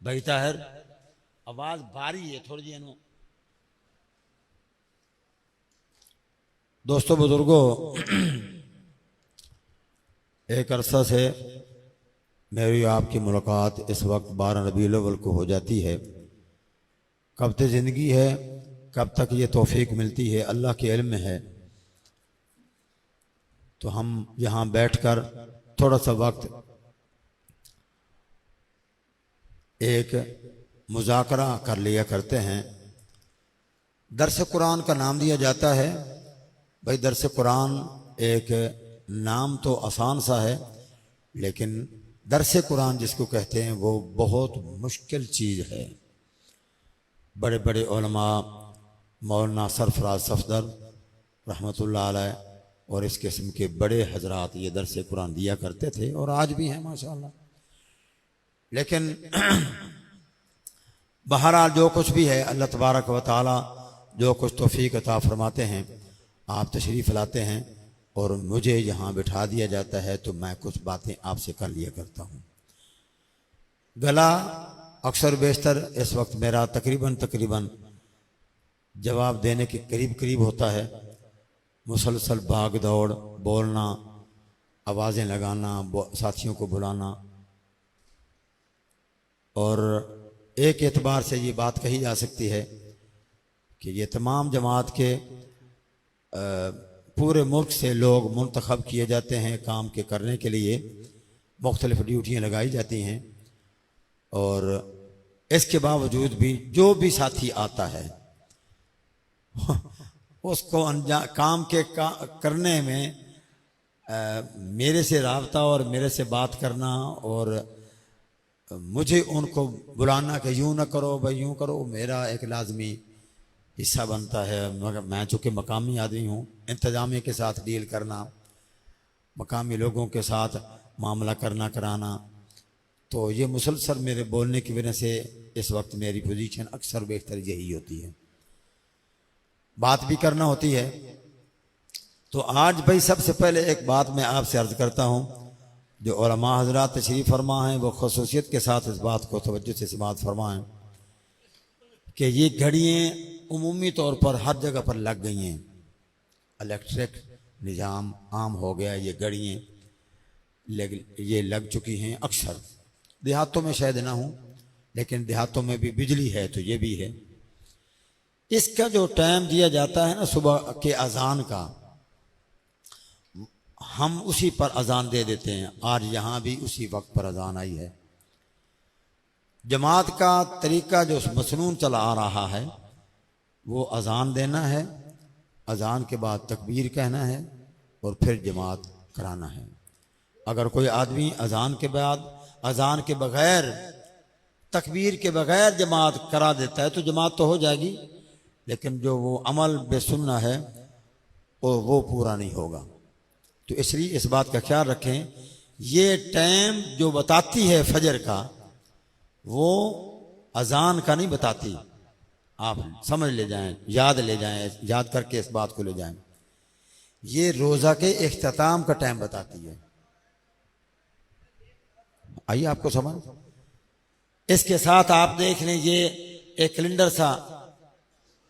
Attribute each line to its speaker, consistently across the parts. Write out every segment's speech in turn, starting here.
Speaker 1: भाई ताहिर आवाज़ भारी है थोड़ी जी नो दोस्तों बुजुर्गों एक अरसा से मेरी आपकी मुलाकात इस वक्त 12 रबीउल अव्वल को हो जाती है कब तक ज़िंदगी है कब तक ये तौफीक मिलती है अल्लाह के इल्म में है तो हम यहाँ बैठकर थोड़ा सा वक्त एक मुज़ाकरा कर लिया करते हैं दर्स कुरान का नाम दिया जाता है भाई दर्स कुरान एक नाम तो आसान सा है लेकिन दर्स कुरान जिसको कहते हैं वो बहुत मुश्किल चीज़ है बड़े बड़े उलमा मौलाना सरफराज सफदर रहमतुल्लाह अलैह और इस किस्म के बड़े हजरात ये दर्स कुरान दिया करते थे और आज भी हैं माशाअल्लाह लेकिन बहरहाल जो कुछ भी है अल्लाह तबारक व तआला जो कुछ तौफीक अता फरमाते हैं आप तशरीफ़ लाते हैं और मुझे यहाँ बिठा दिया जाता है तो मैं कुछ बातें आपसे कर लिया करता हूँ गला अक्सर बेशतर इस वक्त मेरा तकरीबन जवाब देने के करीब करीब होता है मुसलसल भाग दौड़ बोलना आवाज़ें लगाना साथियों को बुलाना और एक एतबार से ये बात कही जा सकती है कि ये तमाम जमात के पूरे मुल्क से लोग मुंतखब किए जाते हैं काम के करने के लिए मुख्तलिफ ड्यूटियाँ लगाई जाती हैं और इसके बावजूद भी जो भी साथी आता है उसको काम के करने में मेरे से राब्ता और मेरे से बात करना और मुझे उनको बुलाना कि यूँ ना करो भाई यूँ करो मेरा एक लाजमी हिस्सा बनता है मगर मैं चूँकि मकामी आदमी हूँ इंतज़ामिया के साथ डील करना मकामी लोगों के साथ मामला करना कराना तो ये मुसलसल मेरे बोलने की वजह से इस वक्त मेरी पोजीशन अक्सर बेहतर यही होती है बात भी करना होती है तो आज भाई सबसे पहले एक बात मैं आपसे अर्ज़ करता हूँ जो उलमा हज़रात तशरीफ़ फरमा हैं वो ख़ुसूसियत के साथ इस बात को तवज्जो से समाअत फरमाएं कि ये घड़ियाँ उमूमी तौर पर हर जगह पर लग गई हैं इलेक्ट्रिक निज़ाम आम हो गया, ये गाड़ियाँ ये लग चुकी हैं अक्सर। देहातों में शायद ना हो, लेकिन देहातों में भी बिजली है तो ये भी है। इसका जो टाइम दिया जाता है ना सुबह के अजान का, हम उसी पर अजान दे देते हैं। आज यहाँ भी उसी वक्त पर अजान आई है। जमात का तरीका जो मसनून चला आ रहा है वो अजान देना है, अजान के बाद तकबीर कहना है और फिर जमात कराना है। अगर कोई आदमी अजान के बाद, अजान के बगैर, तकबीर के बगैर जमात करा देता है तो जमात तो हो जाएगी, लेकिन जो वो अमल बेसुन्ना है वो पूरा नहीं होगा। तो इसलिए इस बात का ख्याल रखें, ये टाइम जो बताती है फजर का वो अजान का नहीं बताती। आप समझ ले जाएं, याद ले जाएं, याद करके इस बात को ले जाएं। ये रोज़ा के इख्तिताम का टाइम बताती है। आइए आपको समझ। इसके साथ आप देख लें, ये एक कैलेंडर सा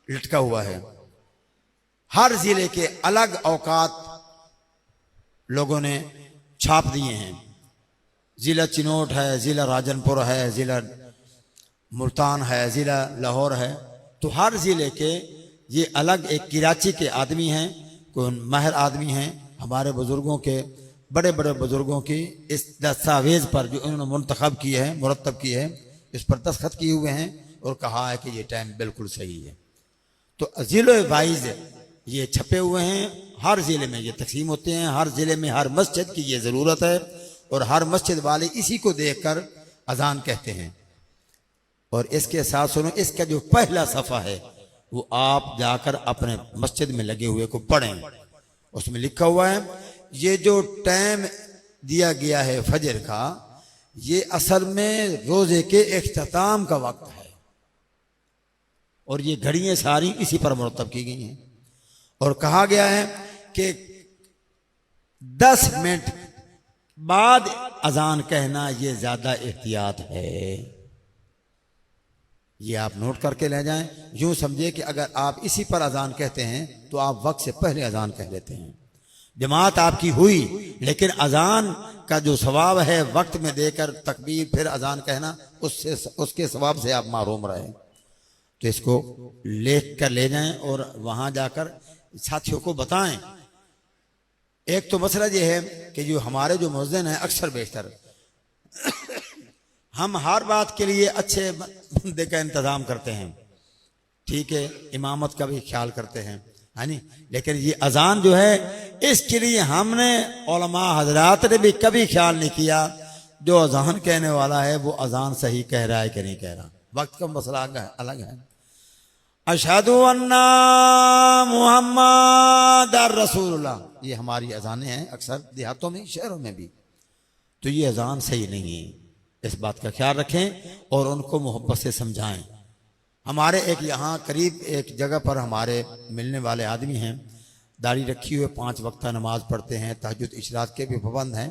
Speaker 1: लटका हुआ है। हर जिले के अलग औकात लोगों ने छाप दिए हैं। जिला चिनोट है, जिला राजनपुर है, जिला मुल्तान है, जिला लाहौर है। तो हर जिले के ये अलग, एक कराची के आदमी हैं, कोई माहिर आदमी हैं, हमारे बुजुर्गों के, बड़े बड़े बुजुर्गों की इस दस्तावेज पर जो उन्होंने मुंतखब की है, मुरतब की है, इस पर दस्तखत किए हुए हैं और कहा है कि ये टाइम बिल्कुल सही है। तो जिले वाइज ये छपे हुए हैं, हर ज़िले में ये तकसीम होते हैं। हर ज़िले में हर मस्जिद की ये ज़रूरत है और हर मस्जिद वाले इसी को देखकर अजान कहते हैं। और इसके साथ सुनो, इसका जो पहला सफ़ा है वो आप जाकर अपने मस्जिद में लगे हुए को पढ़ें। उसमें लिखा हुआ है ये जो टाइम दिया गया है फजर का, ये असल में रोज़े के इख्तिताम का वक्त है और ये घड़ियाँ सारी इसी पर मुरतब की गई हैं। और कहा गया है कि 10 मिनट बाद अजान कहना ये ज्यादा एहतियात है। ये आप नोट करके ले जाएं। यूं समझे कि अगर आप इसी पर अजान कहते हैं तो आप वक्त से पहले अजान कह लेते हैं। जमात आपकी हुई, लेकिन अजान का जो सवाब है वक्त में देकर तकबीर फिर अजान कहना, उससे उसके सवाब से आप महरूम रहे। तो इसको लेख कर ले जाएं और वहां जाकर साथियों को बताएं। एक तो मसला ये है कि जो हमारे जो मुअज्जिन हैं अक्सर बेशतर हम हर बात के लिए अच्छे बंदे का इंतज़ाम करते हैं, ठीक है, इमामत का भी ख्याल करते हैं, है नी, लेकिन ये अजान जो है इसके लिए हमने उलमा हजरात ने भी कभी ख्याल नहीं किया जो अजान कहने वाला है वो अजान सही कह रहा है कि नहीं कह रहा। वक्त का मसला अलग है। अशहदु अन्ना मुहम्मद रसूलुल्लाह, ये हमारी अजानें हैं अक्सर देहातों में, शहरों में भी। तो ये अजान सही नहीं है, इस बात का ख्याल रखें और उनको मोहब्बत से समझाएं। हमारे एक यहाँ करीब एक जगह पर हमारे मिलने वाले आदमी हैं, दाढ़ी रखी हुए, 5 वक्त नमाज पढ़ते हैं, तहज्जुद इशराक के भी पाबंद हैं,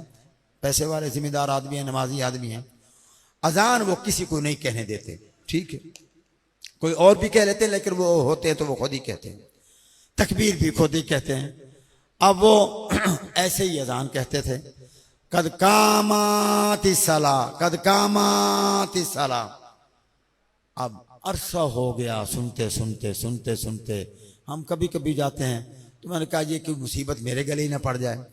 Speaker 1: पैसे वाले जिम्मेदार आदमी हैं, नमाजी आदमी हैं। अजान वो किसी को नहीं कहने देते, ठीक है, कोई और भी कह लेते हैं, लेकिन वो होते हैं तो वो खुद ही कहते हैं। तकबीर भी खुद ही कहते हैं। अब वो ऐसे ही अजान कहते थे, कद कामाति सला, कद कामाति सला। अब अरसा हो गया सुनते सुनते सुनते सुनते, हम कभी कभी जाते हैं तो मैंने कहा ये कि मुसीबत मेरे गले ही ना पड़ जाए।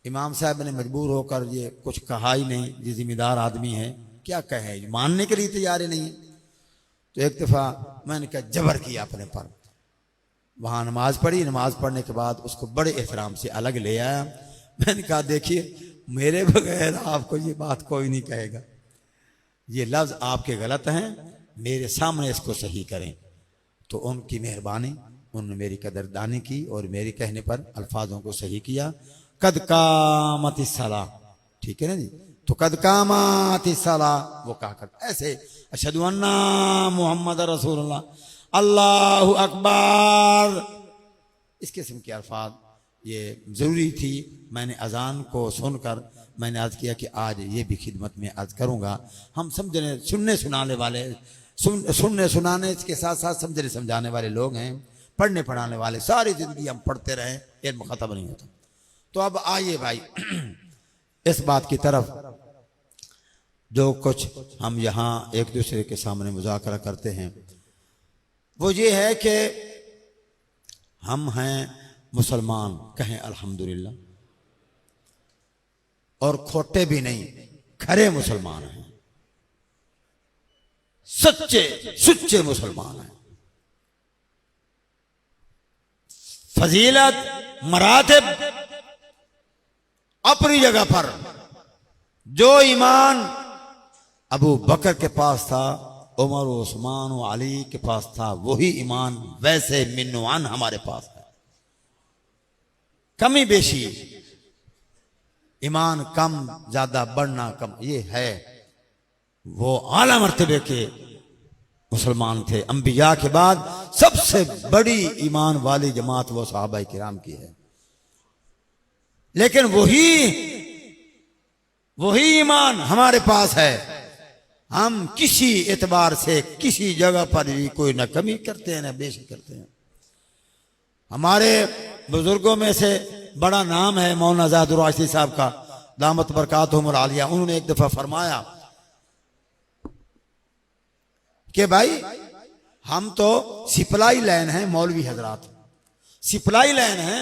Speaker 1: इमाम साहब ने मजबूर होकर ये कुछ कहा ही नहीं, ये जिम्मेदार आदमी है, क्या कहे, मानने के लिए तैयार ही नहीं है। तो एक दफ़ा मैंने कहा जबर किया अपने पर, वहाँ नमाज पढ़ी, नमाज पढ़ने के बाद उसको बड़े एहतराम से अलग ले आया। मैंने कहा देखिए मेरे बगैर आपको ये बात कोई नहीं कहेगा, ये लफ्ज़ आपके गलत हैं, मेरे सामने इसको सही करें। तो उनकी मेहरबानी, उन्होंने मेरी कदरदानी की और मेरे कहने पर अल्फाजों को सही किया। कद कामति सला, ठीक है ना जी, तो कद कामति सला वो कहा करता ऐसे, अशहदु अन्ना मुहम्मद रसूलुल्लाह, अल्लाहु अकबर, इस किस्म के अल्फाज ये ज़रूरी थी। मैंने अजान को सुनकर मैंने अर्ज़ किया कि आज ये भी खिदमत में अर्ज़ करूँगा। हम समझने सुनने सुनाने वाले, सुनने सुनाने के साथ साथ समझने समझाने वाले लोग हैं। पढ़ने पढ़ाने वाले, सारी जिंदगी हम पढ़ते रहे, इल्म खत्म नहीं होता। तो अब आइए भाई इस बात की तरफ, जो कुछ हम यहाँ एक दूसरे के सामने मुज़ाकरा करते हैं वो ये है कि हम हैं मुसलमान, कहें अल्हम्दुलिल्लाह, और खोटे भी नहीं, खरे मुसलमान हैं, सच्चे सुच्चे मुसलमान हैं। फजीलत मरातिब अपनी जगह पर, जो ईमान अबू बकर के पास था, उमर, उस्मान और अली के पास था, वही ईमान वैसे मिन्नुआन हमारे पास है। कमी बेशी, ईमान कम ज्यादा, बढ़ना कम, ये है। वो आला मर्तबे के मुसलमान थे। अंबिया के बाद सबसे बड़ी ईमान वाली जमात वो सहाबा किराम की है। लेकिन वही ईमान हमारे पास है। हम किसी एतबार से किसी जगह पर भी कोई न कमी करते हैं न बेशी करते हैं। हमारे बुजुर्गों में से बड़ा नाम है मौलाना ज़ाहिदुर राशिदी साहब का, दामत बरकातहुमुल आलिया। उन्होंने एक दफा फरमाया कि भाई हम तो सिपलाई लाइन है, मौलवी हजरात सिपलाई लाइन है।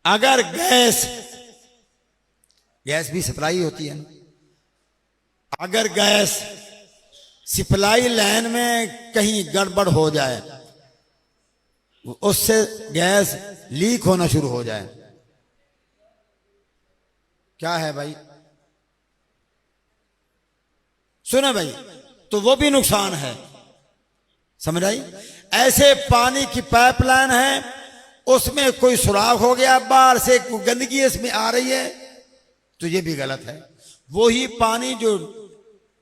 Speaker 1: अगर गैस भी सप्लाई होती है ना, अगर गैस सप्लाई लाइन में कहीं गड़बड़ हो जाए, उससे गैस लीक होना शुरू हो जाए, क्या है भाई, सुना भाई, तो वो भी नुकसान है, समझ आई। ऐसे पानी की पाइपलाइन है, उसमें कोई सुराख हो गया, बाहर से गंदगी इसमें आ रही है, तो ये भी गलत है। वही पानी जो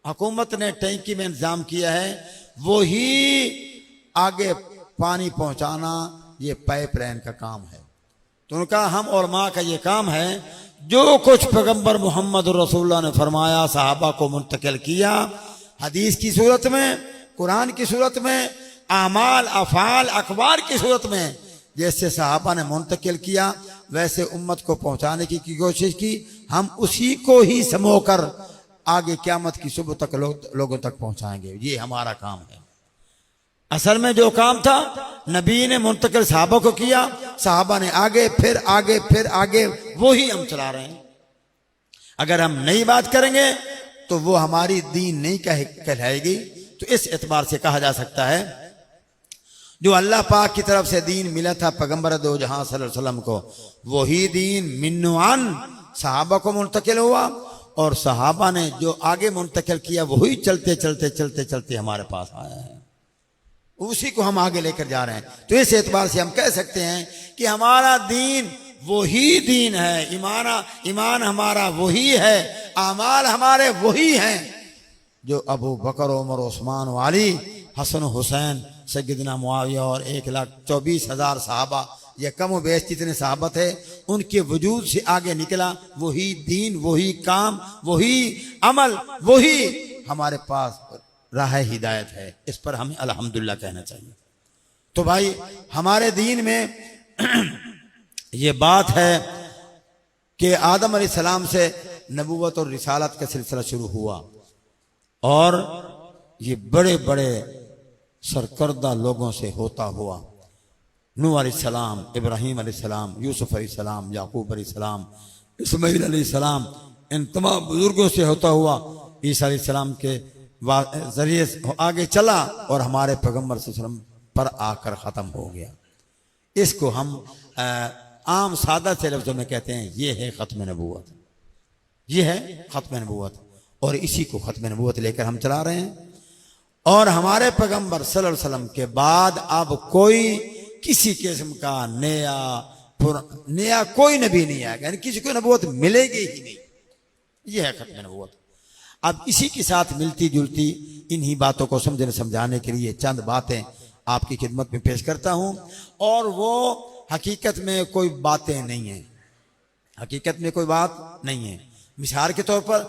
Speaker 1: हुकूमत ने टैंकी में इंतजाम किया है, वही आगे पानी पहुंचाना, ये पाइपलाइन का काम है। तो उनका हम और माँ का ये काम है, जो कुछ पैगंबर मोहम्मद रसूलुल्लाह ने फरमाया, सहाबा को मुंतकिल किया, हदीस की सूरत में, कुरान की सूरत में, आमाल अफाल अखबार की सूरत में, जैसे सहाबा ने मुंतकिल किया वैसे उम्मत को पहुंचाने की कोशिश की। हम उसी को ही समोकर आगे क़यामत की सुबह तक लोगों तक पहुंचाएंगे। ये हमारा काम है। असल में जो काम था नबी ने मुंतकिल सहाबा को किया, सहाबा ने आगे फिर आगे फिर आगे, वो ही हम चला रहे हैं। अगर हम नई बात करेंगे तो वो हमारी दीन नहीं कहलाएगी। तो इस एतबार से कहा जा सकता है, जो अल्लाह पाक की तरफ से दीन मिला था पैगंबर दो जहां सल्लल्लाहु अलैहि वसल्लम को, वही दीन मिन्नुआन सहाबा को मुंतकिल हुआ, और सहाबा ने जो आगे मुंतकिल किया वही चलते चलते चलते चलते हमारे पास आया है, उसी को हम आगे लेकर जा रहे हैं। तो इस एतबार से हम कह सकते हैं कि हमारा दीन वही दीन है, ईमान हमारा वही है, आमाल हमारे वही हैं जो अबू बकर, उमर, उस्मान, अली, हसन, हुसैन, सैयदना मुआविया और 1,24,000 सहाबा, ये कम व बेश जितने सहाबा थे, उनके वजूद से आगे निकला वही दीन, वही काम, वही अमल, वही हमारे पास राह हिदायत है। इस पर हमें अल्हम्दुलिल्लाह कहना चाहिए। तो भाई हमारे दीन में ये बात है कि आदम अलैहिस्सलाम से नबूवत और रिसालत का सिलसिला शुरू हुआ, और ये बड़े बड़े सरकर्दा लोगों से होता हुआ नूह अलैहिस्सलाम, इब्राहीम अलैहिस्सलाम, यूसुफ अलैहिस्सलाम, याकूब अलैहिस्सलाम, इस्माईल अलैहिस्सलाम, इन तमाम बुजुर्गों से होता हुआ ईसा अलैहिस्सलाम के जरिए आगे चला और हमारे पैगंबर सल्लल्लाहु अलैहि वसल्लम पर आकर ख़त्म हो गया। इसको हम आम सादा से लफ्ज़ों में कहते हैं, ये है ख़त्म नबूवत, ये है ख़त्म नबूवत, और इसी को ख़त्म नबूवत लेकर हम चला रहे हैं। और हमारे पैगंबर सल्लल्लाहु अलैहि वसल्लम के बाद अब कोई किसी किस्म का नया कोई नबी नहीं आएगा, यानी किसी को नबूवत मिलेगी ही नहीं। यह है ख़त्म नबूवत। अब इसी के साथ मिलती जुलती इन्हीं बातों को समझने समझाने के लिए चंद बातें आपकी खिदमत में पेश करता हूं, और वो हकीकत में कोई बातें नहीं है, हकीकत में कोई बात नहीं है। मिसाल के तौर पर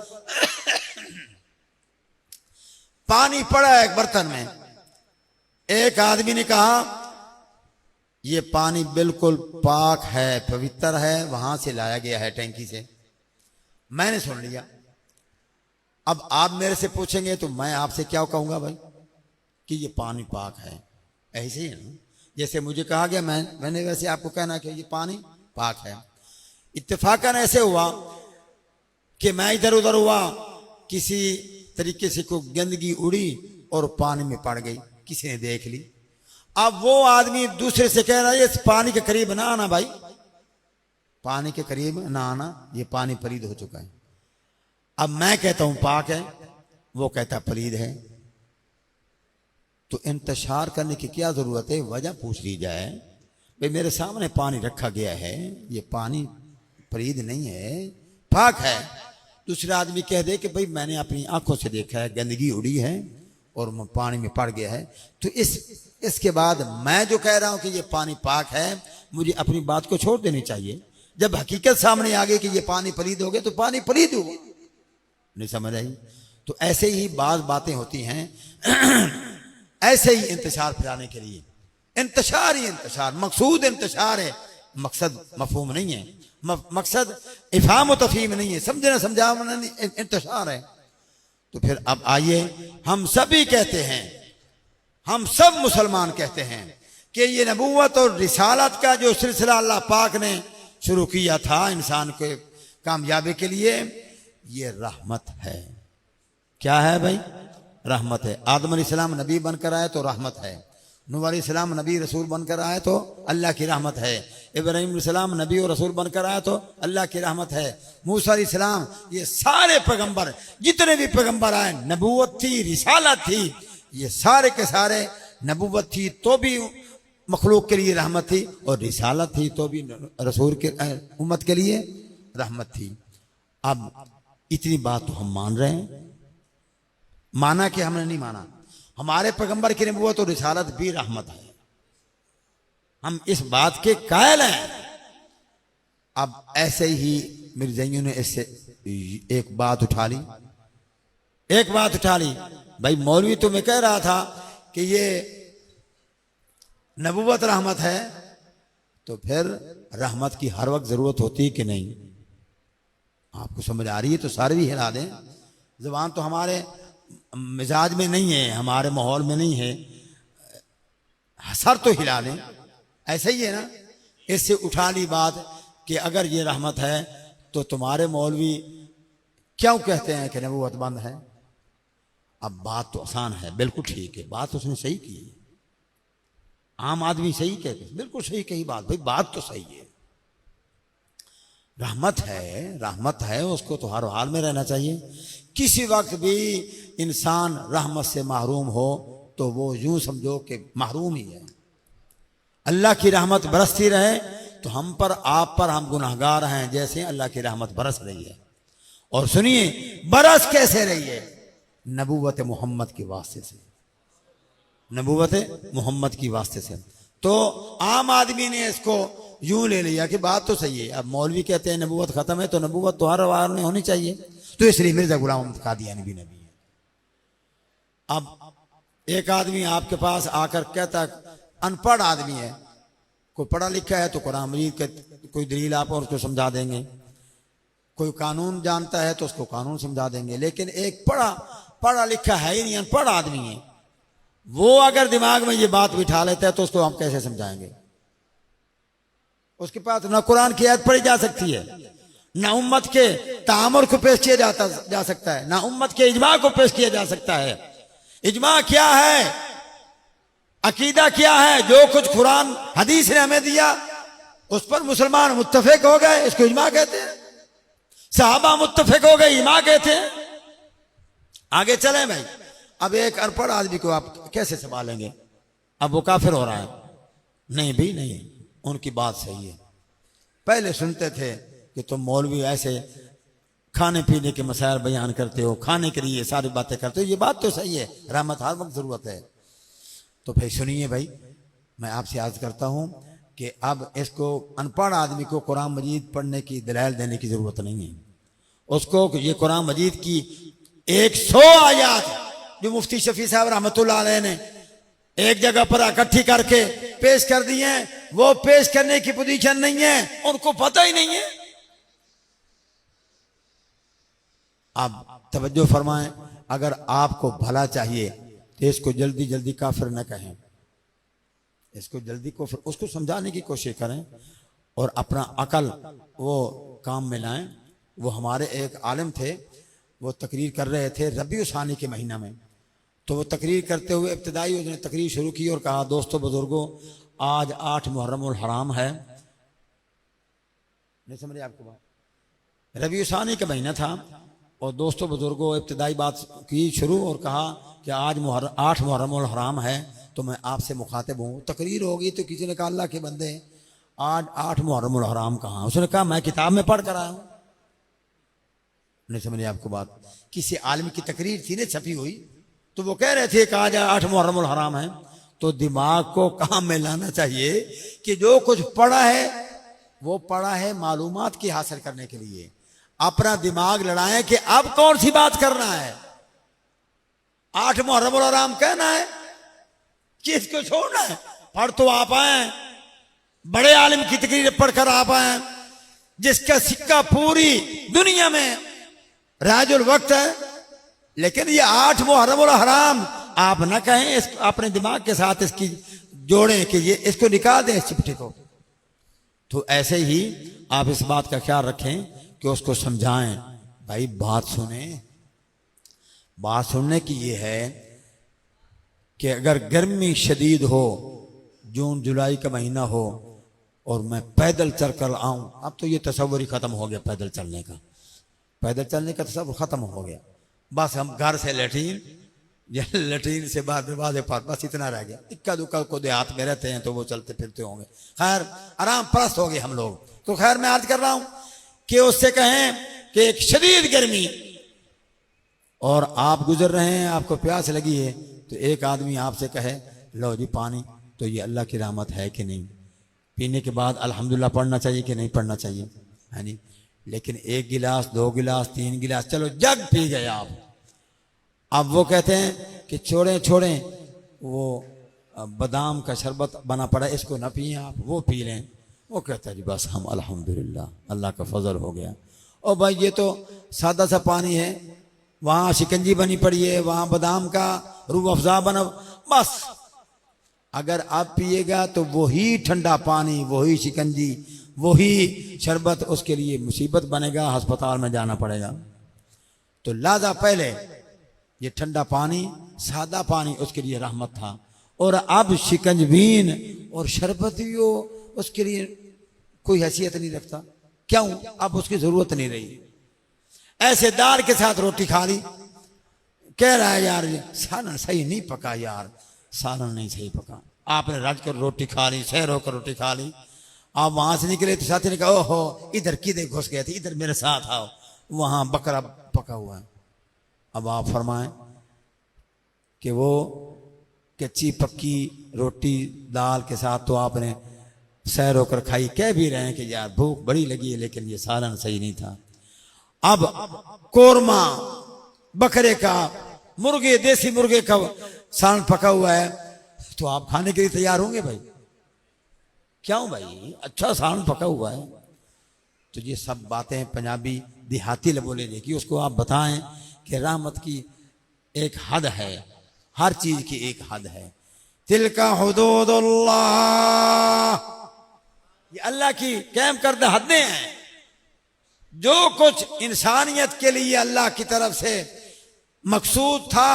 Speaker 1: पानी पड़ा है एक बर्तन में, एक आदमी ने कहा ये पानी बिल्कुल पाक है, पवित्र है, वहां से लाया गया है टैंकी से। मैंने सुन लिया। अब आप मेरे से पूछेंगे तो मैं आपसे क्या कहूंगा भाई कि ये पानी पाक है। ऐसे ही ना, जैसे मुझे कहा गया मैंने वैसे आपको कहना कि ये पानी पाक है। इत्तेफाकन ऐसे हुआ कि मैं इधर उधर हुआ, किसी तरीके से कोई गंदगी उड़ी और पानी में पड़ गई, किसी ने देख ली। अब वो आदमी दूसरे से कह रहा है इस पानी के करीब ना आना भाई, पानी के करीब ना आना, ये पानी पलीद हो चुका है। अब मैं कहता हूं पाक है, वो कहता पलीद है, तो इंतशार करने की क्या जरूरत है? वजह पूछ ली जाए भाई मेरे सामने पानी रखा गया है, ये पानी पलीद नहीं है, पाक है। दूसरा आदमी कह दे कि भाई मैंने अपनी आंखों से देखा है, गंदगी उड़ी है और पानी में पड़ गया है। तो इसके बाद मैं जो कह रहा हूं कि ये पानी पाक है, मुझे अपनी बात को छोड़ देनी चाहिए। जब हकीकत सामने आ गई कि ये पानी पलीद हो गया तो पानी पलीद होगा। नहीं समझ आई? तो ऐसे ही बात बातें होती हैं ऐसे ही इंतशार फैलाने के लिए। इंतशार ही इंतशार, मकसूद इंतशार है, मकसद मफहूम नहीं है, मकसद इफहाम व तफहीम नहीं है, समझना समझाना इंतशार है। तो फिर अब आइए, हम सभी कहते हैं, हम सब मुसलमान कहते हैं कि ये नबूवत और रिसालत का जो सिलसिला अल्लाह पाक ने शुरू किया था इंसान के कामयाबी के लिए, ये रहमत है। क्या है भाई? रहमत है। आदम अलैहिस्सलाम नबी बनकर आए तो रहमत है, नूह अलैहिस्सलाम नबी रसूल बनकर आए तो अल्लाह की रहमत है, इब्राहीम अलैहिस्सलाम नबी और रसूल बनकर आए तो अल्लाह की रहमत है, मूसा अलैहिस्सलाम, ये सारे पैगंबर जितने भी पैगंबर आए, नबूवत थी, रिसालत थी, ये सारे के सारे नबूवत थी तो भी मखलूक के लिए रहमत थी, और रिसालत थी तो भी रसूल के उम्मत के लिए रहमत थी। अब इतनी बात तो हम मान रहे हैं, माना कि हमने नहीं माना? हमारे पैगंबर की नबूवत और रिसालत भी रहमत है, हम इस बात के कायल हैं। अब ऐसे ही मिर्ज़ाइयों ने इससे एक बात उठा ली, एक बात उठा ली, भाई मौलवी तो मैं कह रहा था कि ये नबूवत रहमत है, तो फिर रहमत की हर वक्त जरूरत होती है कि नहीं? आपको समझ आ रही है तो सारे भी हिला दें। जुबान तो हमारे मिजाज में नहीं है, हमारे माहौल में नहीं है, सर तो हिला लें। ऐसा ही है ना, इससे उठा ली बात कि अगर ये रहमत है तो तुम्हारे मौलवी क्यों कहते हैं कि नबूवत बंद है? अब बात तो आसान है, बिल्कुल ठीक है, बात उसने सही की, आम आदमी सही कहते, बिल्कुल सही कही बात, भाई बात तो सही है। रहमत है, रहमत है, उसको तो हर हाल में रहना चाहिए। किसी वक्त भी इंसान रहमत से महरूम हो तो वो यूं समझो कि महरूम ही है। अल्लाह की रहमत बरसती रहे तो हम पर, आप पर, हम गुनाहगार हैं, जैसे अल्लाह की रहमत बरस रही है। और सुनिए बरस कैसे रही है? नबूवत मोहम्मद के वास्ते से, नबूवत मोहम्मद की वास्ते से। तो आम आदमी ने इसको यूं ले लिया कि बात तो सही है। अब मौलवी कहते हैं नबूवत खत्म है, तो नबूवत तो हर वार में होनी चाहिए, तो इसलिए मिर्जा गुलाम अहमद कादियानी भी नबी है। अब एक आदमी आपके पास आकर कहता, अनपढ़ आदमी है, कोई पढ़ा लिखा है तो कुरान मजीद के कोई दलील आप और उसको समझा देंगे, कोई कानून जानता है तो उसको कानून समझा देंगे, लेकिन एक पढ़ा लिखा है ही नहीं, अनपढ़ आदमी है, वो अगर दिमाग में ये बात बिठा लेता है तो उसको हम कैसे समझाएंगे? उसके पास ना कुरान की आयत पढ़ी जा सकती है, ना उम्मत के तामुर को पेश किया जा सकता है, ना उम्मत के इजमा को पेश किया जा सकता है। इजमा क्या है, अकीदा क्या है? जो कुछ कुरान हदीस ने हमें दिया उस पर मुसलमान मुत्तफिक हो गए, इसको इजमा कहते हैं। सहाबा मुत्तफिक हो गए, इजमा कहते हैं। आगे चले भाई। अब एक अनपढ़ आदमी को आप कैसे संभालेंगे? अब वो काफिर हो रहा है? नहीं भी नहीं, उनकी बात सही है। पहले सुनते थे कि तुम मौलवी ऐसे खाने पीने के मसाइल बयान करते हो, खाने के लिए सारी बातें करते हो, ये बात तो सही है, रहमत हर वक्त जरूरत है। तो भाई सुनिए भाई, मैं आपसे अर्ज करता हूं कि अब इसको अनपढ़ आदमी को कुरान मजीद पढ़ने की दलाइल देने की जरूरत नहीं है। उसको ये कुरान मजीद की 100 आयात जो मुफ्ती शफी साहब रहमतुल्लाह अलैह ने एक जगह पर इकट्ठी करके पेश कर दिए, वो पेश करने की पोजीशन नहीं है, उनको पता ही नहीं है। आप तवज्जो फरमाएं, अगर आपको भला चाहिए तो इसको जल्दी जल्दी काफिर न कहें, इसको जल्दी को उसको समझाने की कोशिश करें और अपना अकल वो काम में लाएं। वो हमारे एक आलिम थे, वो तकरीर कर रहे थे रबी उसानी के महीना में। तो वो तकरीर करते हुए इब्तिदाई उसने तकरीर शुरू की और कहा, दोस्तों बुजुर्गों, आज 8 मुहर्रमुल हराम है। नहीं समझे आपको बात? रबी उसानी का महीना था और दोस्तों बुजुर्गों इब्तिदाई बात की शुरू और कहा कि आज 8 मुहर्रमुल हराम है, तो मैं आपसे मुखातिब हूँ। तकरीर होगी तो किसी ने कहा, अल्लाह के बंदे आज 8 मुहर्रमुल हराम कहाँ? उसने कहा, मैं किताब में पढ़ कर आया हूँ। नहीं समझे आपको बात? किसी आलिम की तकरीर थी ना छपी हुई, तो वो कह रहे थे कि आज 8 मुहर्रमुल हराम है। तो दिमाग को काम में लाना चाहिए कि जो कुछ पढ़ा है वो पढ़ा है मालूमात की हासिल करने के लिए। अपना दिमाग लड़ाएं कि अब कौन सी बात करना है। 8 मुहर्रमुल हराम कहना है कि इसको छोड़ना है? पढ़ तो आप आए, बड़े आलिम की तकरीर पढ़कर आप आए, जिसका सिक्का पूरी दुनिया में राजुल वक्त है, लेकिन ये 8 मुहर्रमुल हराम आप न कहें। इस अपने दिमाग के साथ इसकी जोड़ें कि ये इसको निकाल दें, इस चिपटे को। तो ऐसे ही आप इस बात का ख्याल रखें कि उसको समझाएं, भाई बात सुने। बात सुनने की ये है कि अगर गर्मी शदीद हो, जून जुलाई का महीना हो और मैं पैदल चल कर आऊं, अब तो ये तसव्वुर ही खत्म हो गया पैदल चलने का। पैदल चलने का तसव्वुर खत्म हो गया। बस हम घर से लेट्रिन या लेट्रिन से बाहर दरवाजे पर, बस इतना रह गया। इक्का दुक्का को देहात में रहते हैं तो वो चलते फिरते होंगे। खैर आराम परस्त हो गए हम लोग। तो खैर मैं अर्ज कर रहा हूं कि उससे कहें कि एक शदीद गर्मी और आप गुजर रहे हैं, आपको प्यास लगी है, तो एक आदमी आपसे कहे, लो जी पानी, तो ये अल्लाह की रहमत है कि नहीं? पीने के बाद अल्हम्दुलिल्लाह पढ़ना चाहिए कि नहीं पढ़ना चाहिए? है नहीं? लेकिन 1 गिलास, 2 गिलास, 3 गिलास, चलो जग पी गए आप। अब वो कहते हैं कि छोड़ें, वो बादाम का शरबत बना पड़ा, इसको ना पिए आप, वो पी लें। वो कहता है जी बस हम अल्हम्दुलिल्लाह, अल्लाह का फजल हो गया। और भाई ये तो सादा सा पानी है, वहाँ शिकंजी बनी पड़ी है, वहाँ बादाम का रूह अफ़ज़ा बना, बस अगर आप पिएगा तो वही ठंडा पानी, वही शिकंजी, वही शरबत उसके लिए मुसीबत बनेगा, अस्पताल में जाना पड़ेगा। तो लाजा पहले ये ठंडा पानी, सादा पानी उसके लिए रहमत था, और अब शिकंजबीन और शरबत भी उसके लिए कोई हैसियत नहीं रखता। क्यों? अब उसकी जरूरत नहीं रही। ऐसे दाल के साथ रोटी खा ली, कह रहा है यार सालन सही नहीं पका, यार सालन नहीं सही पका। आपने रज कर रोटी खा ली, सैर होकर रोटी खा ली, आप वहां से निकले तो साथी ने कहा, ओहो इधर किधर घुस गए थे, इधर मेरे साथ आओ, वहां बकरा पका हुआ है। अब आप फरमाएं कि वो कच्ची पक्की रोटी दाल के साथ तो आपने सैर होकर खाई, कह भी रहे हैं कि यार भूख बड़ी लगी है, लेकिन ये सालन सही नहीं था। अब कोरमा बकरे का, मुर्गे, देसी मुर्गे का सालन पका हुआ है, तो आप खाने के लिए तैयार होंगे भाई? क्यों भाई? अच्छा सालन पका हुआ है। तो ये सब बातें पंजाबी देहाती बोले देखिए, उसको आप बताएं कि रहमत की एक हद है, हर चीज की एक हद है। तिलका हुदूदुल्लाह, ये अल्लाह की कायम करदा हदें हैं। जो कुछ इंसानियत के लिए अल्लाह की तरफ से मकसूद था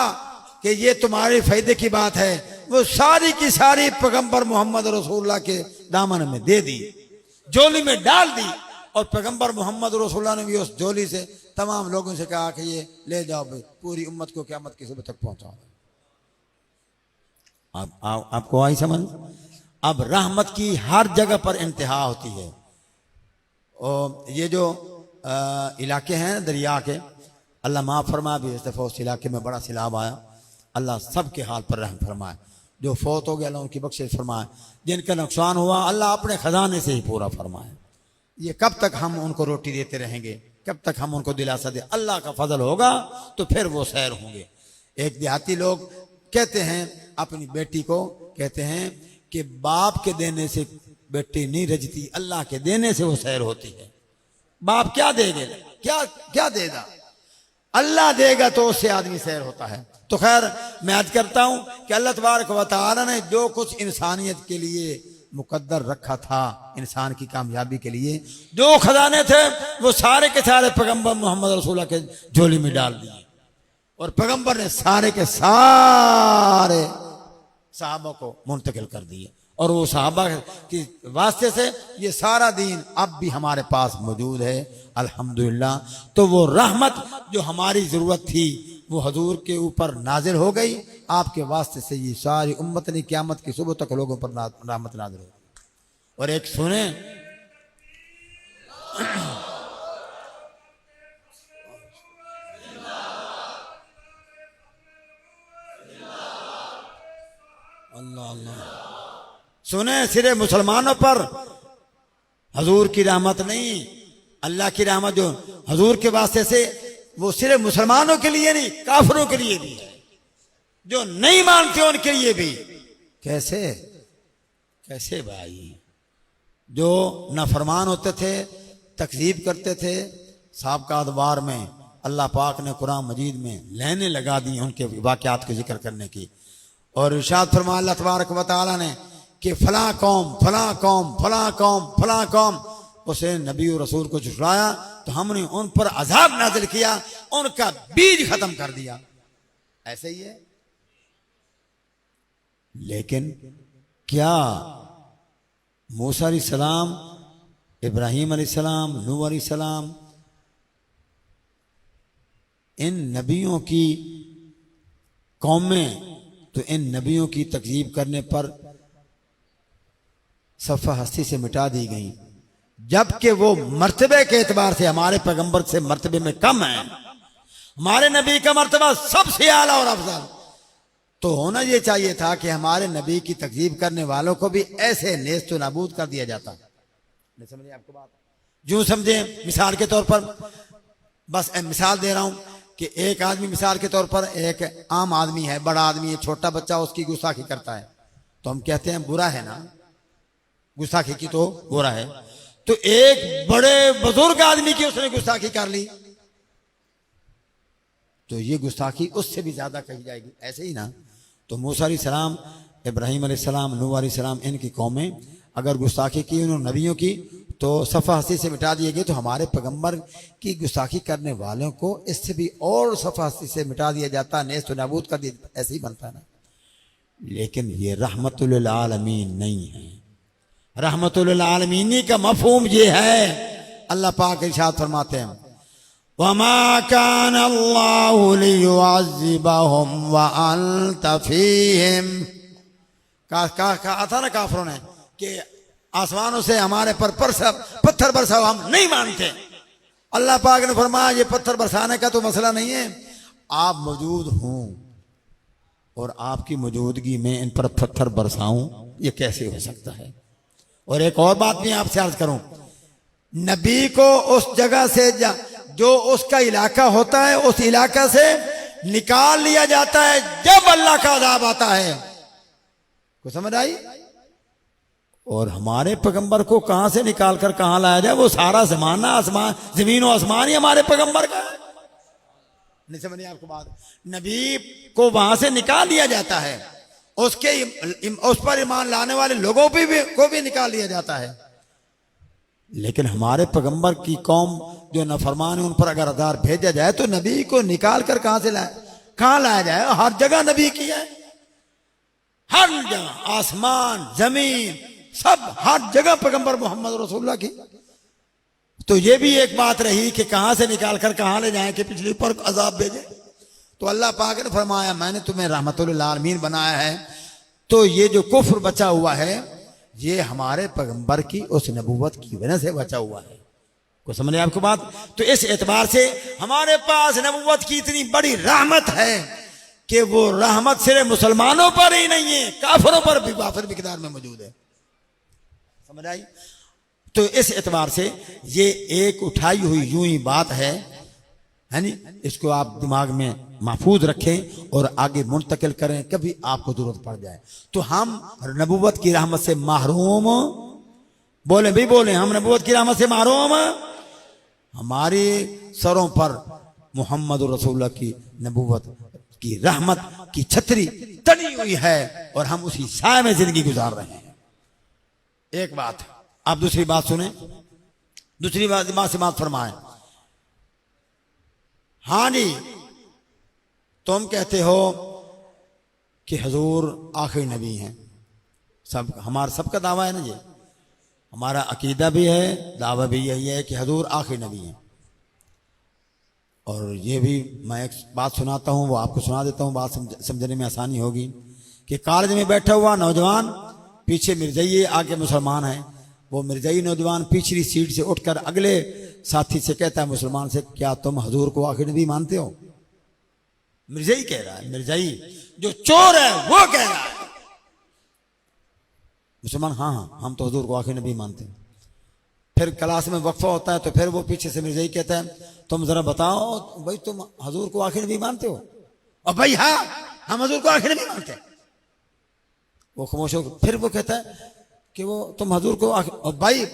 Speaker 1: कि ये तुम्हारे फायदे की बात है, वो सारी की सारी पैगंबर मोहम्मद रसूलुल्लाह के दामन में दे दी, झोली में डाल दी। और पैगंबर मोहम्मद रसूलुल्लाह ने भी उस झोली से तमाम लोगों से कहा कि ये ले जाओ भाई, पूरी उम्मत को क़यामत की सुबह तक पहुंचाओ। आपको आई समझ? अब रहमत की हर जगह पर इंतहा होती है। और ये जो इलाके हैं दरिया के, अल्लाह माफ़ फरमा, भी इस दफ़ा उस इलाके में बड़ा सैलाब आया, अल्लाह सब के हाल पर रहम फरमाए। जो फौत हो गया अल्लाह उनकी बख्शिश फरमाए, जिनका नुकसान हुआ अल्लाह अपने ख़जाने से ही पूरा फरमाए। ये कब तक हम उनको रोटी देते रहेंगे, कब तक हम उनको दिलासा दे? अल्लाह का फजल होगा तो फिर वो सैर होंगे। एक देहाती लोग कहते हैं अपनी बेटी को, कहते हैं कि बाप के देने से बेटी नहीं रजती, अल्लाह के देने से वो सैर होती है। बाप क्या देगा, क्या क्या देगा, अल्लाह देगा तो उससे आदमी सैर होता है। तो खैर मैं आज करता हूं कि अल्लाह तबारक व तआला ने जो कुछ इंसानियत के लिए मुकद्दर रखा था, इंसान की कामयाबी के लिए जो खजाने थे वो सारे के सारे पैगंबर मोहम्मद रसूलुल्लाह के झोली में डाल दिए, और पैगंबर ने सारे के सारे सहाबा को मुंतकिल कर दिए, और वो सहाबा के वास्ते से ये सारा दीन अब भी हमारे पास मौजूद है अल्हम्दुलिल्लाह। तो वो रहमत जो हमारी ज़रूरत थी वो हजूर के ऊपर नाजिल हो गई, आपके वास्ते से ये सारी उम्मत ने क़यामत की सुबह तक लोगों पर रहमत नाजिल हो गई। और एक सुने, अल्लाह अल्लाह, सुने सिरे मुसलमानों पर हजूर की रहमत नहीं, अल्लाह की रहमत जो हजूर के वास्ते से वो सिर्फ मुसलमानों के लिए नहीं, काफिरों के लिए भी, जो नहीं मानते उनके लिए भी। कैसे कैसे भाई, जो नाफरमान होते थे, तकजीब करते थे, साबका अदवार में अल्लाह पाक ने कुरान मजीद में लाइनें लगा दी उनके वाक़यात के जिक्र करने की, और इरशाद फरमाया अल्लाह तबारक व तआला ने कि फलां कौम फलां कौम फलां कौम फलां कौम, उसे नबी और रसूल को झुठलाया तो हमने उन पर अजाब नाजिल किया, उनका बीज खत्म कर दिया। ऐसे ही है। लेकिन क्या मूसा अलैहिस्सलाम, इब्राहीम अलैहिस्सलाम, नूह अलैहिस्सलाम, इन नबियों की कौमें तो इन नबियों की तकजीब करने पर सफ़ा हस्ती से मिटा दी गई, जबकि वो मर्तबे के एतबार से हमारे पैगंबर से मर्तबे में कम है। हमारे नबी का मर्तबा सबसे आला और अफजल। तो होना ये चाहिए था कि हमारे नबी की तकजीब करने वालों को भी ऐसे नेस्त नाबूद कर दिया जाता। नहीं समझिए आपको बात, यूं समझे मिसाल के तौर पर, बस मिसाल दे रहा हूं कि एक आदमी, मिसाल के तौर पर एक आम आदमी है, बड़ा आदमी है, छोटा बच्चा उसकी गुस्ताखी करता है, तो हम कहते हैं बुरा है ना, गुस्ताखी की तो बुरा है। तो एक बड़े बुजुर्ग आदमी की उसने गुस्ताखी कर ली तो ये गुस्ताखी उससे भी ज्यादा कही जाएगी, ऐसे ही ना। तो मूसा अलैहिस्सलाम, इब्राहीम अलैहिस्सलाम, नूह अलैहिस्सलाम, इनकी कौमें अगर गुस्ताखी की उन्होंने नबियों की तो सफ़ा हस्ती से मिटा दिए गए, तो हमारे पैगंबर की गुस्ताखी करने वालों को इससे भी और सफ़ा हस्ती से मिटा दिया जाता, नेस्त नाबूद कर दिया, ऐसे ही बनता है ना। लेकिन ये रहमतुल आलमीन नहीं है। रहमतुल आलमीनी का मफहूम ये है, अल्लाह पाक इरशाद फरमाते हैं वमा कान अल्लाहु लियुअज़्ज़िबहुम व अंत फीहिम। कहा था ना काफिरों ने कि आसमानों से हमारे पर पत्थर बरसाओ, हम नहीं मानते। अल्लाह पाक ने फरमाया ये पत्थर बरसाने का तो मसला नहीं है, आप मौजूद हों और आपकी मौजूदगी में इन पर पत्थर बरसाऊं, ये कैसे हो सकता है। और एक और बात भी आपसे अर्ज करूं, नबी को उस जगह से जो उसका इलाका होता है उस इलाका से निकाल लिया जाता है जब अल्लाह का अज़ाब आता है, को समझ आई। और हमारे पैगंबर को कहां से निकाल कर कहां लाया जाए, वो सारा जमाना आसमान, जमीन और आसमान ही हमारे पैगंबर का है। नहीं समझिए आपको बात, नबी को वहां से निकाल लिया जाता है, उस पर ईमान लाने वाले लोगों को भी निकाल दिया जाता है। लेकिन हमारे पैगंबर की कौम जो नफरमान है उन पर अगर अज़ाब भेजा जाए तो नबी को निकाल कर कहां लाया जाए। हर जगह नबी की है, हर जगह, आसमान जमीन सब, हर जगह पैगंबर मोहम्मद रसूलुल्लाह की। तो ये भी एक बात रही कि कहां से निकाल कर कहां ले जाए कि पिछली पर अज़ाब भेजे। तो अल्लाह पाक ने फरमाया मैंने तुम्हें रहमतुल आलमीन बनाया है, तो ये जो कुफ्र बचा हुआ है ये हमारे पैगंबर की उस नबूवत की वजह से बचा हुआ है। को समझ रहे आपको बात। तो इस एतबार से हमारे पास नबूवत की इतनी बड़ी रहमत है कि वो रहमत सिर्फ मुसलमानों पर ही नहीं है, काफिरों पर भी वाफिर मिकदार में मौजूद है। समझ आई। तो इस एतबार से ये एक उठाई हुई यूं ही बात है है नहीं, इसको आप दिमाग में महफूज रखें और आगे मुंतकिल करें, कभी आपको जरूरत पड़ जाए तो हम नबूवत की रहमत से महरूम, बोले भी बोले, हम नबूवत की रहमत से महरूम, हमारे सरों पर मोहम्मद रसूलुल्लाह की नबूवत की रहमत की छतरी तनी हुई है और हम उसी साए में जिंदगी गुजार रहे हैं। एक बात। आप दूसरी बात सुने, दूसरी बात से बात फरमाए। हाँ जी, तुम कहते हो कि हुजूर आखिरी नबी हैं, सब हमारा सबका दावा है ना जी, हमारा अकीदा भी है, दावा भी यही है कि हुजूर आखिरी नबी हैं। और ये भी मैं एक बात सुनाता हूँ, वो आपको सुना देता हूँ, बात समझने में आसानी होगी। कि कॉलेज में बैठा हुआ नौजवान, पीछे मिर्जाई आगे मुसलमान है, वो मिर्जाई नौजवान पिछली सीट से उठकर अगले साथी से कहता है मुसलमान से, क्या तुम हुजूर को आखिरी नबी मानते हो? मिर्जाई कह रहा है, मिर्जाई जो चोर है वो कह रहा है। मुसलमान हाँ हाँ हम तो हुजूर को आखिरी नबी मानते हैं। फिर क्लास में वक्फा होता है तो फिर वो पीछे से मिर्जाई कहता है, तुम जरा बताओ भाई तुम हुजूर को आखिरी नबी मानते हो? और भाई हाँ हम हुजूर को आखिरी नबी मानते हैं। वो खामोश हो, फिर वो कहता है कि वो तुम हुजूर को और भाई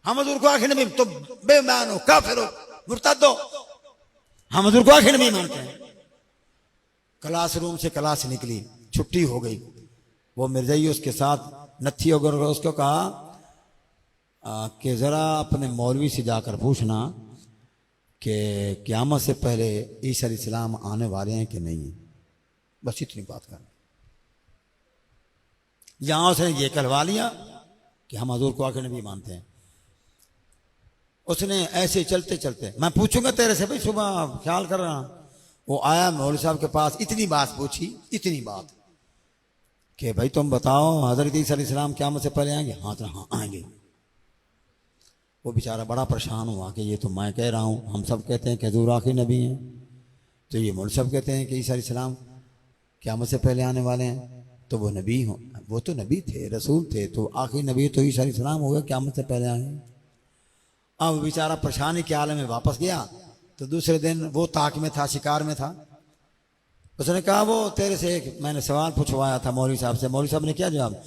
Speaker 1: हम हुजूर को आखिरी नबी, तुम बेईमान हो, काफिर हो, मुर्तद हो, हम हुजूर को आखिरी नबी मानते हैं। क्लासरूम से क्लास निकली, छुट्टी हो गई, वो मिर्जाई उसके साथ नथी होकर उसको कहा कि जरा अपने मौलवी से जाकर पूछना कि क़यामत से पहले ईसा अलैहिस्सलाम आने वाले हैं कि नहीं। बस इतनी बात कर, यहां उसने ये कहलवा लिया कि हम हुजूर को आखिरी नबी मानते हैं। उसने ऐसे चलते चलते, मैं पूछूंगा तेरे से भाई सुबह ख्याल कर रहा, वो आया मौलवी साहब के पास, इतनी बात पूछी, इतनी बात कि भाई तुम बताओ हजरत ईसा अलैहिस्सलाम क़यामत से पहले आएंगे? हाँ तो हाँ आएंगे। वो बेचारा बड़ा परेशान हुआ कि ये तो मैं कह रहा हूँ, हम सब कहते हैं कि हुजूर आखिरी नबी हैं, तो ये मौलवी साहब कहते हैं कि ईसा अलैहिस्सलाम क़यामत से पहले आने वाले हैं। तो वो नबी हो, वो तो नबी थे, रसूल थे, तो आखिरी नबी तो ईसा अलैहिस्सलाम हो गए, क़यामत से पहले आए। अब बेचारा परेशानी के आलम में वापस गया तो दूसरे दिन वो ताक में था, शिकार में था। उसने कहा वो तेरे से एक मैंने सवाल पूछवाया था मौलवी साहब से, मौलवी साहब ने क्या जवाब?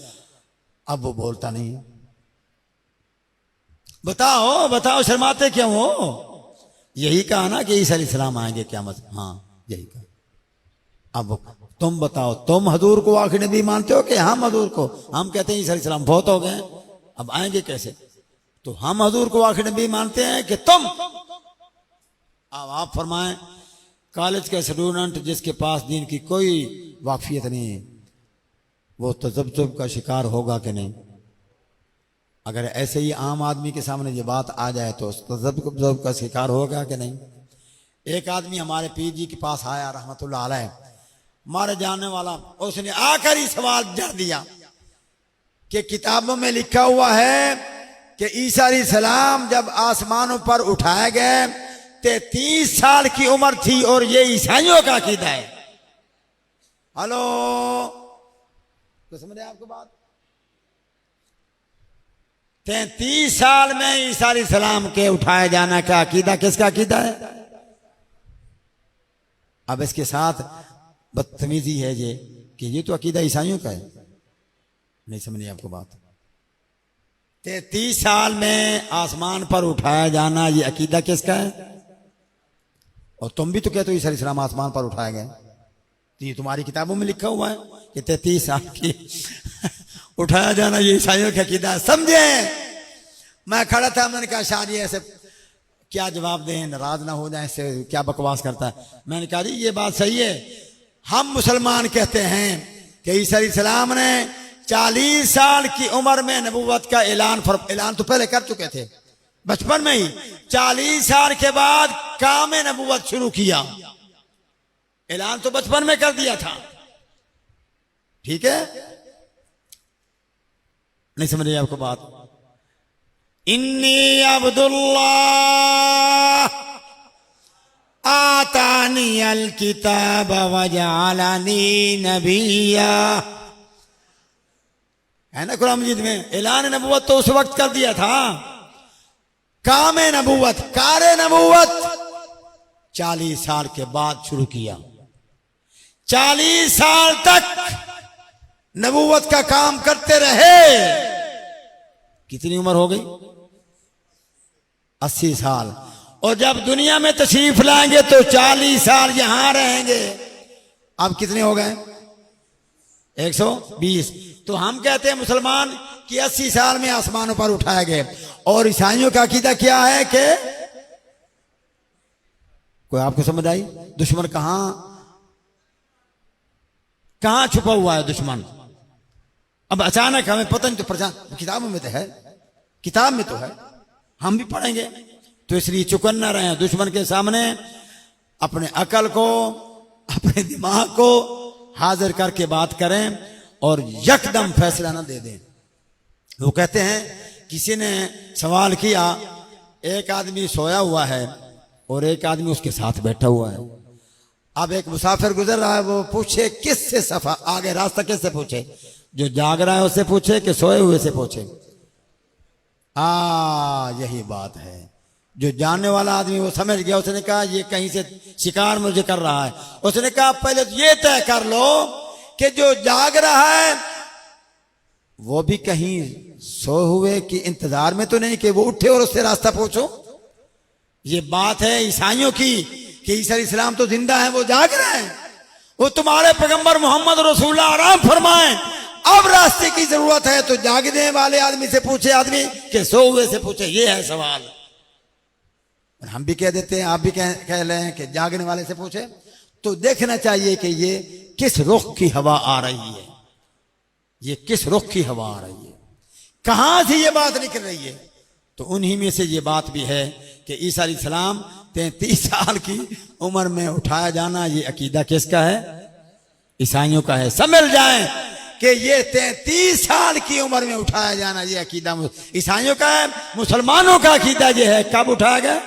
Speaker 1: अब वो बोलता नहीं है। बताओ बताओ शर्माते क्यों हो? यही कहा ना कि ईसा अलैहिस्सलाम आएंगे क़यामत। हाँ यही कहा। अब तुम बताओ, तुम हुजूर को आखिरी नबी मानते हो कि हम हुजूर को? हम कहते हैं ईसा अलैहिस्सलाम बहुत हो गए, अब आएंगे कैसे? तो हम हुजूर को आखिरी नबी मानते हैं कि तुम? अब आप फरमाएं, कॉलेज का स्टूडेंट जिसके पास दीन की कोई वाकफियत नहीं है, वो तजब्जुब का शिकार होगा कि नहीं? अगर ऐसे ही आम आदमी के सामने ये बात आ जाए तो तजब्जुब का शिकार होगा कि नहीं? एक आदमी हमारे पीर जी के पास आया रहमतुल्लाह अलैह, हमारे जानने वाला, उसने आकर ही सवाल जड़ दिया कि किताबों में लिखा हुआ है कि ईसा अलैहिस्सलाम जब आसमानों पर उठाए गए 33 साल की उम्र थी और ये ईसाइयों का अकीदा है। हेलो, तो समझ रहे आपको बात? 33 साल में ईसा अलैहिस्सलाम के उठाए जाना का अकीदा किसका अकीदा है? अब इसके साथ बदतमीजी है ये कि ये तो अकीदा ईसाइयों का है। नहीं समझिए आपको बात? 33 साल में आसमान पर उठाया जाना ये अकीदा किसका है? और तुम भी तो कहते हो ईसा अलैहिस्सलाम आसमान पर उठाए गए, तो ये तुम्हारी किताबों में लिखा हुआ है कि 33 साल की उठाया जाना ये ईसाइयों का अकीदा है। समझे? मैं खड़ा था, मैंने कहा शायद ये ऐसे क्या जवाब दें, नाराज ना हो जाए, इससे क्या बकवास करता है। मैंने कहा जी ये बात सही है, हम मुसलमान कहते हैं कि ईसा अलैहिस्सलाम ने 40 साल की उम्र में नबूवत का ऐलान तो पहले कर चुके थे बचपन में ही, 40 साल के बाद काम नबूवत शुरू किया, ऐलान तो बचपन में कर दिया था। ठीक है? नहीं समझ रही आपको बात? इन्नी अब्दुल्लाह आतानी अल किताब वजअलनी नबिया, है ना कुरान मजीद में। ऐलान नबूवत तो उस वक्त कर दिया था, काम नबूवत, कार नबूवत 40 साल के बाद शुरू किया। 40 साल तक नबूवत का काम करते रहे। कितनी उम्र हो गई? 80 साल। और जब दुनिया में तशरीफ लाएंगे तो 40 साल यहां रहेंगे। अब कितने हो गए? 120। तो हम कहते हैं मुसलमान कि 80 साल में आसमानों पर उठाए गए। और ईसाइयों का अकीदा क्या है कि कोई आपको समझ आई? दुश्मन कहां छुपा हुआ है दुश्मन? अब अचानक हमें पता नहीं, तो किताबों में तो है, किताब में तो है, हम भी पढ़ेंगे। तो इसलिए चुकन्ना रहे दुश्मन के सामने, अपने अकल को, अपने दिमाग को हाजिर करके बात करें और यकदम फैसला ना दे दें। वो कहते हैं, किसी ने सवाल किया, एक आदमी सोया हुआ है और एक आदमी उसके साथ बैठा हुआ है। अब एक मुसाफिर गुजर रहा है, वो पूछे किससे सफा आगे रास्ता किससे पूछे? जो जाग रहा है उससे पूछे कि सोए हुए से पूछे? यही बात है। जो जानने वाला आदमी वो समझ गया, उसने कहा ये कहीं से शिकार मुझे कर रहा है। उसने कहा पहले तो ये तय कर लो कि जो जाग रहा है वो भी कहीं सो हुए की इंतजार में तो नहीं कि वो उठे और उससे रास्ता पूछो। ये बात है ईसाइयों की कि ईसा इस्लाम तो जिंदा है, वो जाग रहे हैं। वो तुम्हारे पैगंबर मोहम्मद रसूलुल्लाह आराम फरमाए, अब रास्ते की जरूरत है तो जागने वाले आदमी से पूछे आदमी कि सो हुए से पूछे। ये है सवाल। और हम भी कह देते हैं, आप भी कह रहे हैं कि जागने वाले से पूछे। तो देखना चाहिए कि ये किस रुख की हवा आ रही है, ये किस रुख की हवा आ रही है, कहां से ये बात निकल रही है। तो उन्हीं में से ये बात भी है कि ईसा अलैहिस्सलाम 33 साल की उम्र में उठाया जाना, ये अकीदा किसका है? ईसाइयों का है। समझ जाएं कि ये 33 साल की उम्र में उठाया जाना ये अकीदा ईसाइयों का है। मुसलमानों का अकीदा ये है कब उठाया गया?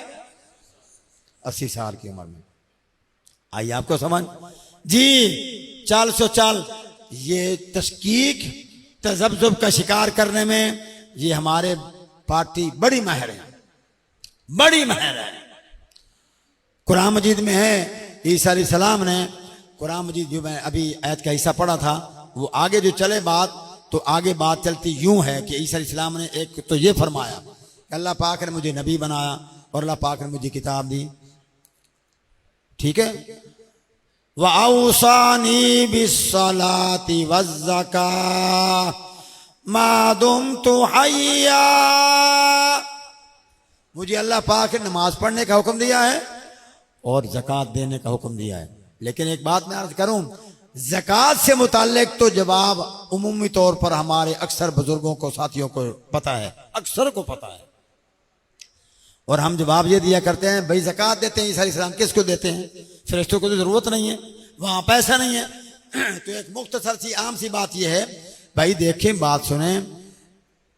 Speaker 1: 80 साल की उम्र में। आइए आपको समझ जी। चाल सो चाल ये तशकीक तजब्जुब का शिकार करने में ये हमारे पार्टी बड़ी माहिर है, बड़ी माहिर है। कुरान मजीद में है, ईसा अलैहिस्सलाम ने कुरान मजीद, जो मैं अभी आयत का हिस्सा पढ़ा था, वो आगे जो चले बात, तो आगे बात चलती यूं है कि ईसा अलैहिस्सलाम ने एक तो ये फरमाया, अल्लाह पाक ने मुझे नबी बनाया और अल्लाह पाक ने मुझे किताब दी, ठीक है। व औसानी बिस्सलाति वज़्ज़का मा दुम्तु हय्या, मुझे अल्लाह पाक ने नमाज पढ़ने का हुक्म दिया है और ज़कात देने का हुक्म दिया है। लेकिन एक बात मैं अर्ज करूं, ज़कात से मुताल्लिक तो जवाब उमूमी तौर पर हमारे अक्सर बुजुर्गों को, साथियों को पता है, अक्सर को पता है। और हम जवाब ये दिया करते हैं, भाई ज़कात देते हैं ईसा अलैहिस्सलाम, किसको देते हैं? फरिश्तों को तो जरूरत नहीं है, वहां पैसा नहीं है। तो एक मुख्तसर सी आम सी बात यह है, भाई देखें, बात सुने,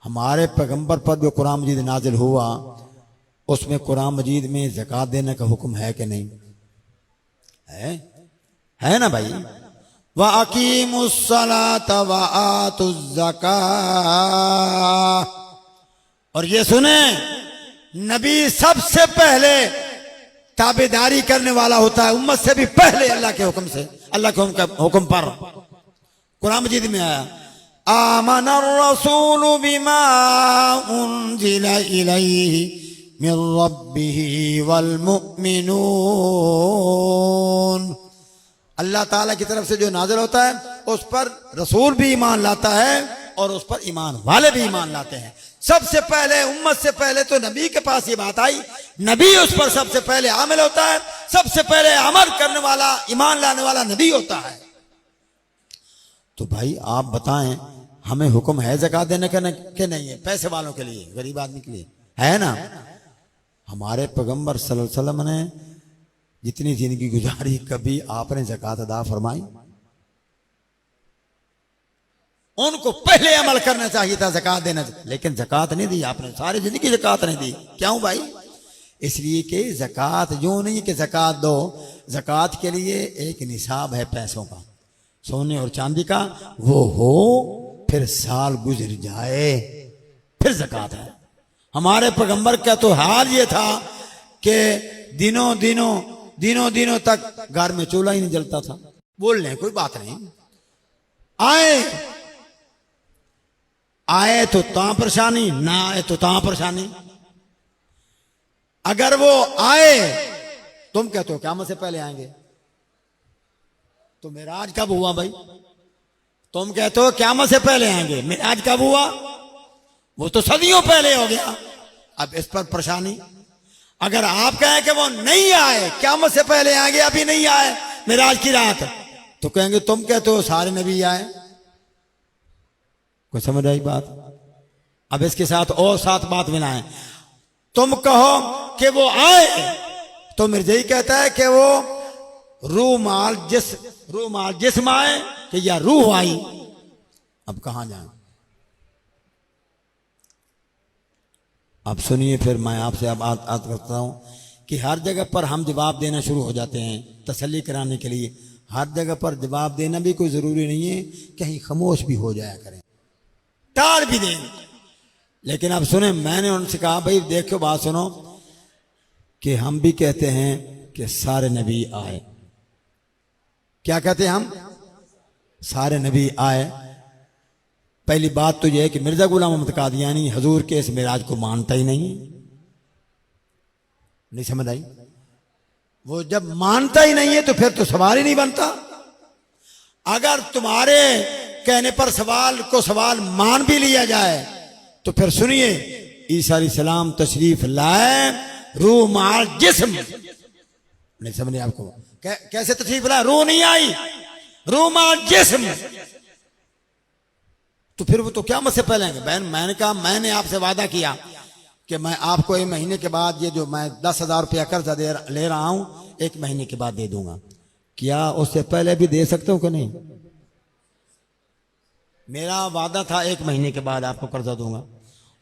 Speaker 1: हमारे पैगंबर पर जो कुरान मजीद नाजिल हुआ उसमें कुरान मजीद में ज़कात देने का हुक्म है कि नहीं? है ना भाई? व अकीमुस्सलात व आतुज़्ज़का। और ये सुने, नबी सबसे पहले ताबेदारी करने वाला होता है, उम्मत से भी पहले अल्लाह के हुक्म से, अल्लाह के हुक्म पर। कुरान मजीद में आया, आमनर रसूल बिमा उनजिला इलैहि मिन रब्बिही वल मुमिनून। अल्लाह ताला की तरफ से जो नाज़िल होता है उस पर रसूल भी ईमान लाता है और उस पर ईमान वाले भी ईमान लाते हैं। सबसे पहले, उम्मत से पहले तो नबी के पास ये बात आई, नबी उस पर सबसे पहले आमिल होता है, सबसे पहले अमल करने वाला, ईमान लाने वाला नबी होता है। तो भाई आप बताएं, हमें हुक्म है ज़कात देने का कि नहीं है? पैसे वालों के लिए, गरीब आदमी के लिए है ना? हमारे पैगंबर सल्लल्लाहु अलैहि वसल्लम ने जितनी जिंदगी गुजारी, कभी आपने ज़कात अदा फरमाई? उनको पहले अमल करना चाहिए था, ज़कात देना, लेकिन ज़कात नहीं दी आपने, सारी जिंदगी ज़कात नहीं दी। क्यों भाई? इसलिए कि ज़कात यूं नहीं कि ज़कात दो, ज़कात के लिए एक निसाब है पैसों का, सोने और चांदी का, वो हो, फिर साल गुजर जाए फिर ज़कात है। हमारे पैगंबर का तो हाल ये था कि दिनों दिनों दिनों दिनों तक घर में चूल्हा ही नहीं जलता था। बोल लें कोई बात नहीं, आए आए तो ता परेशानी, ना आए तो ता परेशानी। अगर वो आए, तुम कहते हो क़यामत से पहले आएंगे, तो मेराज कब हुआ भाई? तुम कहते हो क़यामत से पहले आएंगे, मेराज कब हुआ? वो तो सदियों पहले हो गया। अब इस पर परेशानी। अगर आप कहें कि वो नहीं आए, क़यामत से पहले आएंगे, अभी नहीं आए मेराज की रात, तो कहेंगे तुम कहते हो सारे नबी आए। कोई समझ आई बात? अब इसके साथ और 7 बात मिलाएं। तुम कहो कि वो आए, तो मिर्ज़ाई कहता है कि वो रूह माल जिस्म आए कि या रूह आई। अब कहां जाए? अब सुनिए, फिर मैं आपसे अब बात करता हूं कि हर जगह पर हम जवाब देना शुरू हो जाते हैं तसल्ली कराने के लिए। हर जगह पर जवाब देना भी कोई जरूरी नहीं है, कहीं खामोश भी हो जाया करें, टाल भी दें। लेकिन अब सुने, मैंने उनसे कहा भाई देखो बात सुनो कि हम भी कहते हैं कि सारे नबी आए। क्या कहते हैं हम? सारे नबी आए। पहली बात तो यह है कि मिर्जा गुलाम अहमद कादियानी हजूर के इस मिराज को मानता ही नहीं समझ आई? वो जब मानता ही नहीं है तो फिर तो सवाल ही नहीं बनता। अगर तुम्हारे कहने पर सवाल मान भी लिया जाए तो फिर सुनिए, ईसा अलैहिस्सलाम तशरीफ लाए रूह माल जिस्म। नहीं समझे आपको? कैसे तशरीफ लाए? रूह नहीं आई, रूह माल जिस्म। तो फिर वो तो क़यामत से पहले आएंगे। बहन, मैंने कहा मैंने आपसे वादा किया कि मैं आपको 1 महीने के बाद, ये जो मैं 10,000 रुपया कर्जा ले रहा हूं, 1 महीने के बाद दे दूंगा। क्या उससे पहले भी दे सकता हूं कि नहीं? मेरा वादा था 1 महीने के बाद आपको कर्जा दूंगा,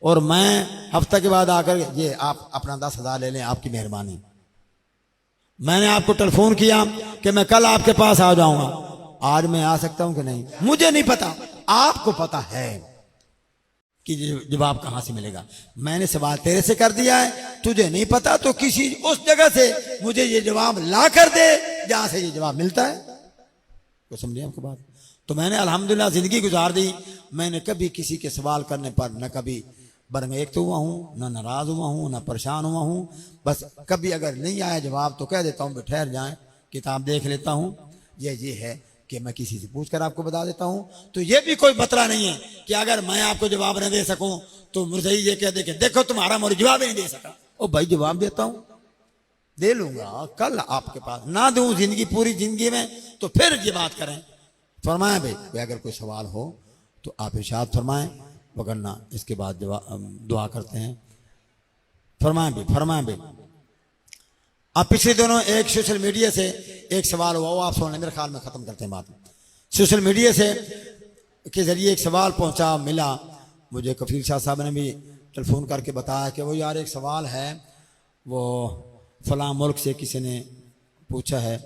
Speaker 1: और मैं हफ्ता के बाद आकर ये आप अपना 10,000 ले लें, आपकी मेहरबानी। मैंने आपको टेलीफोन किया कि मैं कल आपके पास आ जाऊंगा। आज मैं आ सकता हूं कि नहीं मुझे नहीं पता, आपको पता है कि जवाब कहां से मिलेगा। मैंने सवाल तेरे से कर दिया है, तुझे नहीं पता तो किसी उस जगह से मुझे ये जवाब ला कर दे जहां से ये जवाब मिलता है। तो समझिए आपको बात? तो मैंने अल्हम्दुलिल्लाह जिंदगी गुजार दी। मैंने कभी किसी के सवाल करने पर न कभी बरंगेक तो हुआ हूँ, न नाराज हुआ हूँ, न परेशान हुआ हूँ। बस कभी अगर नहीं आया जवाब तो कह देता हूँ ठहर जाए, किताब देख लेता हूँ, ये है कि मैं किसी से पूछकर आपको बता देता हूं। तो ये भी कोई बतला नहीं है कि अगर मैं आपको जवाब न दे सकूं तो मुर्ज़ई ये कह दे कि देखो तुम्हारा मुझे जवाब ही नहीं दे सका। ओ भाई, जवाब देता हूं, दे लूंगा कल आपके पास, ना दूं जिंदगी पूरी जिंदगी में तो फिर ये बात करें। फरमाएं भाई अगर कोई सवाल हो तो आप इरशाद फरमाएं, वगरना इसके बाद दुआ करते हैं। फरमाएं भाई। अब पिछले दिनों एक सोशल मीडिया से एक सवाल हुआ, वो आप सुनने, मेरे ख्याल में खत्म करते हैं बात। सोशल मीडिया से के जरिए एक सवाल पहुंचा, मिला मुझे। कफील शाह साहब ने भी टेलीफोन करके बताया कि वो यार एक सवाल है, वो फलां मुल्क से किसी ने पूछा है,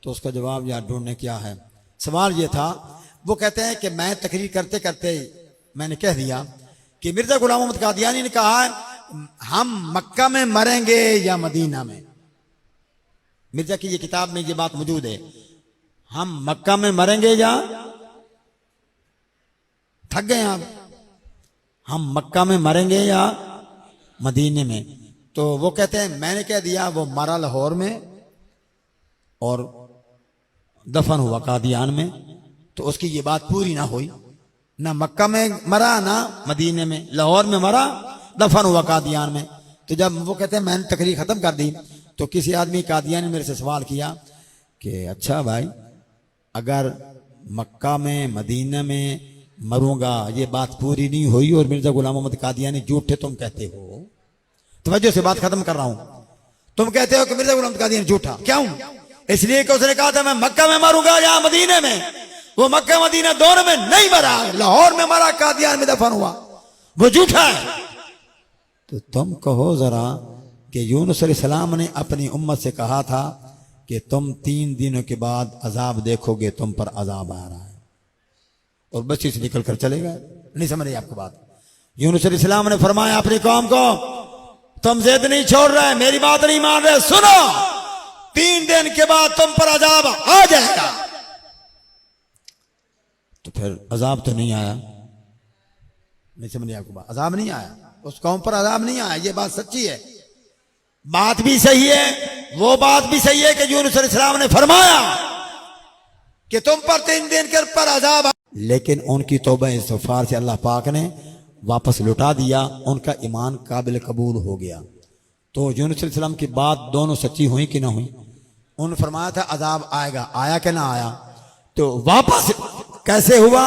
Speaker 1: तो उसका जवाब यार ढूंढने क्या है। सवाल ये था, वो कहते हैं कि मैं तकरीर करते करते मैंने कह दिया कि मिर्जा गुलाम अहमद कादियानी ने कहा हम मक्का में मरेंगे या मदीना में। मिर्जा की ये किताब में ये बात मौजूद है, हम मक्का में मरेंगे या, थक गए आप, हम मक्का में मरेंगे या मदीने में। तो वो कहते हैं मैंने कह दिया वो मरा लाहौर में और दफन हुआ कादियान में, तो उसकी ये बात पूरी ना हुई। ना मक्का में मरा ना मदीने में, लाहौर में मरा, दफन हुआ कादियान में। तो जब वो कहते हैं मैंने तकरीर खत्म कर दी तो किसी आदमी कादियानी ने मेरे से सवाल किया कि अच्छा भाई, अगर मक्का में मदीना में मरूंगा ये बात पूरी नहीं हुई और मिर्जा गुलाम अहमद कादियानी झूठे तुम कहते हो। तवज्जो से बात खत्म कर रहा हूं। तुम कहते हो कि मिर्जा गुलाम अहमद कादियानी झूठा, क्यों? इसलिए कि उसने कहा था मैं मक्का में मरूंगा या मदीने में। वो मक्का मदीना दोनों में नहीं मरा, लाहौर में मरा, कादियान में दफन हुआ, वो झूठा है। तो तुम कहो जरा कि यूनुस अलैहिस्सलाम ने अपनी उम्मत से कहा था कि तुम 3 दिनों के बाद अजाब देखोगे, तुम पर अजाब आ रहा है, और बच्ची से निकल कर चले गए। नहीं समझ रही आपको बात? यूनुस अलैहिस्सलाम ने फरमाया अपनी कौम को, तुम जिद नहीं छोड़ रहे, मेरी बात नहीं मान रहे, सुनो 3 दिन के बाद तुम पर अजाब आ जाएगा। तो फिर अजाब तो नहीं आया, नहीं समझिए आपको बात, अजाब नहीं आया, उस कौम पर अजाब नहीं आया। ये बात सच्ची है, बात भी सही है, वो बात भी सही है कि यूनुस अलैहिस्सलाम ने फरमाया कि तुम पर 3 दिन के पर अजाब, लेकिन उनकी तौबा इस्तग़फ़ार से अल्लाह पाक ने वापस लौटा दिया, उनका ईमान काबिल कबूल हो गया। तो यूनुस अलैहिस्सलाम की बात दोनों सच्ची हुई कि ना हुई? उन्होंने फरमाया था अजाब आएगा, आया कि ना आया? तो वापस कैसे हुआ?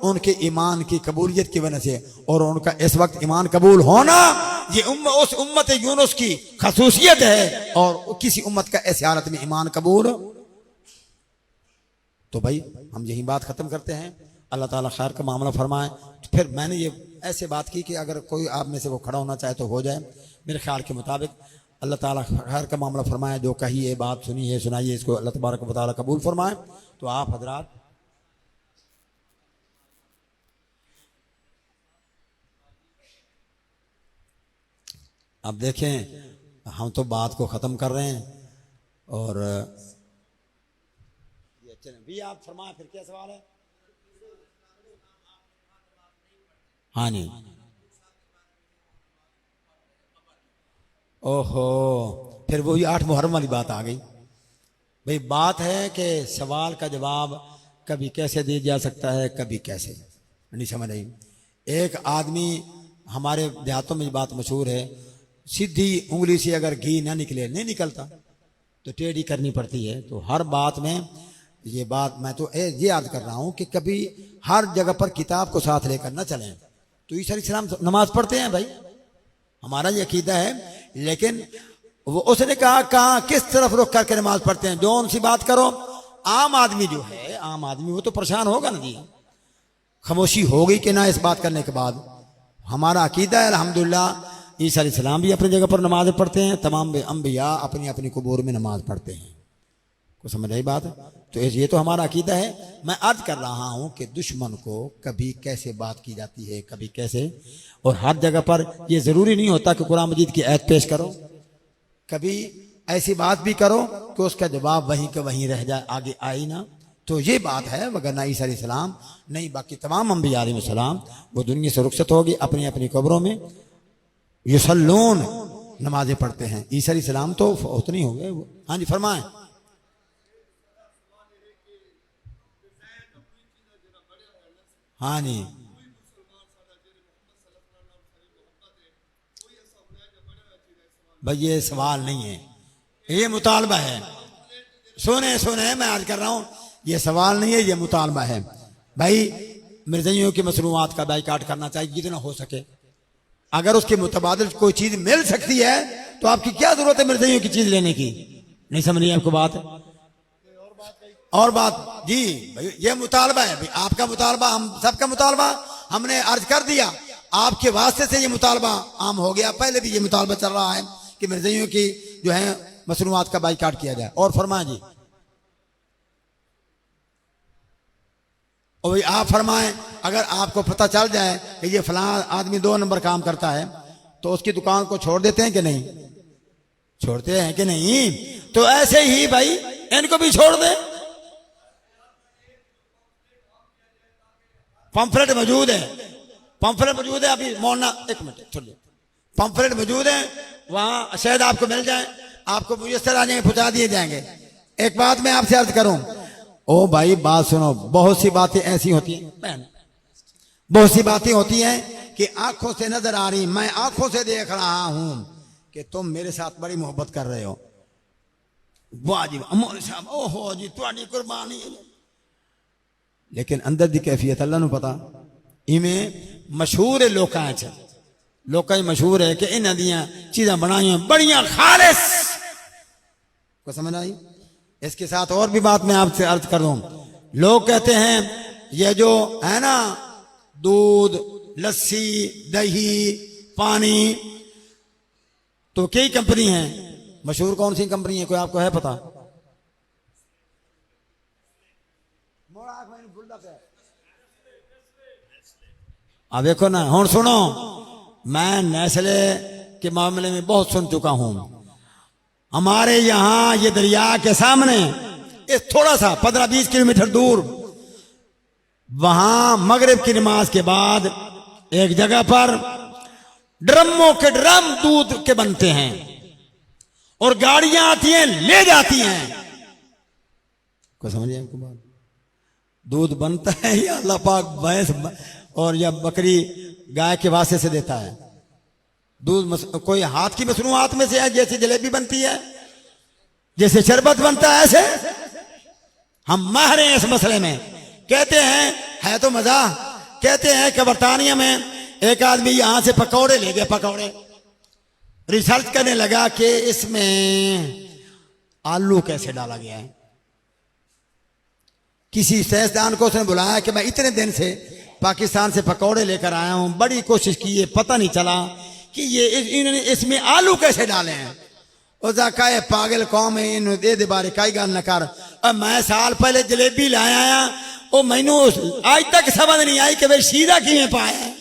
Speaker 1: उनके ईमान की कबूलियत की वजह से। और उनका इस वक्त ईमान कबूल होना ये उस उम्मत यूनुस की खसूसियत है, और किसी उम्मत का ऐसी हालत में ईमान कबूल। तो भाई हम यही बात खत्म करते हैं, अल्लाह ताला खैर का मामला फरमाए। तो फिर मैंने ये ऐसे बात की कि अगर कोई आप में से वो खड़ा होना चाहे तो हो जाए, मेरे ख्याल के मुताबिक अल्लाह ताला खैर का मामला फरमाए। जो कही है बात सुनी है सुनाइए, इसको अल्लाह तबारक व तआला कबूल फरमाए। तो आप हजरात अब देखें, हम तो बात को ख़त्म कर रहे हैं और भी आप फरमाएं फिर क्या सवाल है? हाँ नहीं, ओहो, फिर वही 8 मुहर्रम वाली बात आ गई। भाई बात है कि सवाल का जवाब कभी कैसे दिया जा सकता है, कभी कैसे नहीं समझ आई। एक आदमी, हमारे देहातों में ये बात मशहूर है, सीधी उंगली से अगर घी ना निकले, नहीं निकलता तो टेढ़ी करनी पड़ती है। तो हर बात में ये बात मैं तो ये याद कर रहा हूँ कि कभी हर जगह पर किताब को साथ लेकर ना चलें। तो ईसा अलैहिस्सलाम नमाज पढ़ते हैं भाई, हमारा ये अकीदा है, लेकिन वो उसने कहा किस तरफ रुख करके नमाज पढ़ते हैं, जो उनसे बात करो। आम आदमी जो है, आम आदमी वो तो परेशान होगा ना जी, खामोशी हो गई कि ना इस बात करने के बाद। हमारा अकीदा है अल्हम्दुलिल्लाह, ईसा अलैहिस्सलाम भी अपनी जगह पर नमाज पढ़ते हैं, तमाम अंबिया अपनी अपनी कबूर में नमाज पढ़ते हैं। को समझ आई बात? तो ये तो हमारा अकीदा है। मैं अर्ज कर रहा हूं कि दुश्मन को कभी कैसे बात की जाती है, कभी कैसे, और हर जगह पर ये जरूरी नहीं होता कि कुरान मजीद की आयत पेश करो, कभी ऐसी बात भी करो कि उसका जवाब वहीं के वहीं रह जाए, आगे आई ना। तो ये बात है, वगरना ईसा अलैहिस्सलाम नहीं, बाकी तमाम अंबिया अलैहिस्सलाम वो दुनिया से रुखसत होगी, अपनी अपनी कब्रों में युसल्लून नमाजें पढ़ते हैं। ईसा अलैहिस्सलाम तो उतनी हो गए। हाँ जी फरमाएं। हाँ जी, भाई ये सवाल नहीं है, ये मुतालबा है। सुने सुने, मैं आज कर रहा हूं, ये सवाल नहीं है, ये मुतालबा है। भाई मिर्ज़ाइयों की मसनूआत का बाइकाट करना चाहिए जितना हो सके। अगर उसके मुतबादिल कोई चीज मिल सकती है तो आपकी क्या जरूरत है मिर्ज़ाइयों की चीज लेने की? नहीं समझ रही आपको बात? और बात जी भाई, ये मुतालबा है भाई, आपका मुतालबा, हम सबका मुतालबा, हमने अर्ज कर दिया, आपके वास्ते से ये मुतालबा आम हो गया। पहले भी ये मुतालबा चल रहा है कि मिर्ज़ाइयों की जो है मसनूआत का बाइकाट किया जाए। और फरमाए जी, और भाई आप फरमाएं, अगर आपको पता चल जाए कि ये फलां आदमी 2 नंबर काम करता है तो उसकी दुकान को छोड़ देते हैं कि नहीं? छोड़ते हैं कि नहीं? तो ऐसे ही भाई इनको भी छोड़ दे। पंफलेट मौजूद है, पंफलेट मौजूद है, अभी मौलाना एक मिनट छोड़िए, पंफलेट मौजूद है, वहां शायद आपको मिल जाए, आपको मुयस्सर आ जाएंगे, पहुंचा दिए जाएंगे। एक बात मैं आपसे अर्ज करूं, ओ भाई बात सुनो, बहुत सी बातें ऐसी होती हैं बहन, बहुत सी बातें होती हैं कि आंखों से नजर आ रही, मैं आंखों से देख रहा हूं कि तुम मेरे साथ बड़ी मोहब्बत कर रहे हो, वाह जी अमोल साहब, ओहो जी तुम्हारी कुर्बानी, लेकिन अंदर दी कैफियत अल्लाह नू पता। इवें मशहूर है लोकां मशहूर है कि इन्हां दियां चीज़ां बनाई बड़ियां खालिस, को समझ आई? इसके साथ और भी बात मैं आपसे अर्ज कर दूं, लोग कहते हैं ये जो है ना दूध, लस्सी, दही, पानी, तो कई कंपनी है मशहूर, कौन सी कंपनी है कोई आपको है पता? अब देखो ना, हुन सुनो, मैं नेस्ले के मामले में बहुत सुन चुका हूं, हमारे यहां ये दरिया के सामने इस थोड़ा सा 15-20 किलोमीटर दूर, वहां मगरिब की नमाज के बाद एक जगह पर ड्रमों के ड्रम दूध के बनते हैं और गाड़ियां आती हैं ले जाती हैं। को समझिए आपको बात? दूध बनता है या अल्लाह पाक भैंस और या बकरी गाय के वास्ते से देता है दूध? कोई हाथ की मसनूआत में से है, जैसे जलेबी बनती है, जैसे शरबत बनता है, ऐसे हम माहिर हैं इस मसले में। कहते हैं है तो मजा, कहते हैं कि बरतानिया में एक आदमी यहां से पकौड़े ले गया, पकौड़े रिसर्च करने लगा कि इसमें आलू कैसे डाला गया है। किसी साइंसदान को उसने बुलाया कि मैं इतने दिन से पाकिस्तान से पकौड़े लेकर आया हूं, बड़ी कोशिश की है, पता नहीं चला कि ये इन्होंने इसमें आलू कैसे डाले हैं। उसका कहे पागल कौम है, इन दे बारे कई गल न कर। और मैं साल पहले जलेबी लाया आया, वो मैनू आज तक समझ नहीं आई कि भाई शीरा किमें पाया है।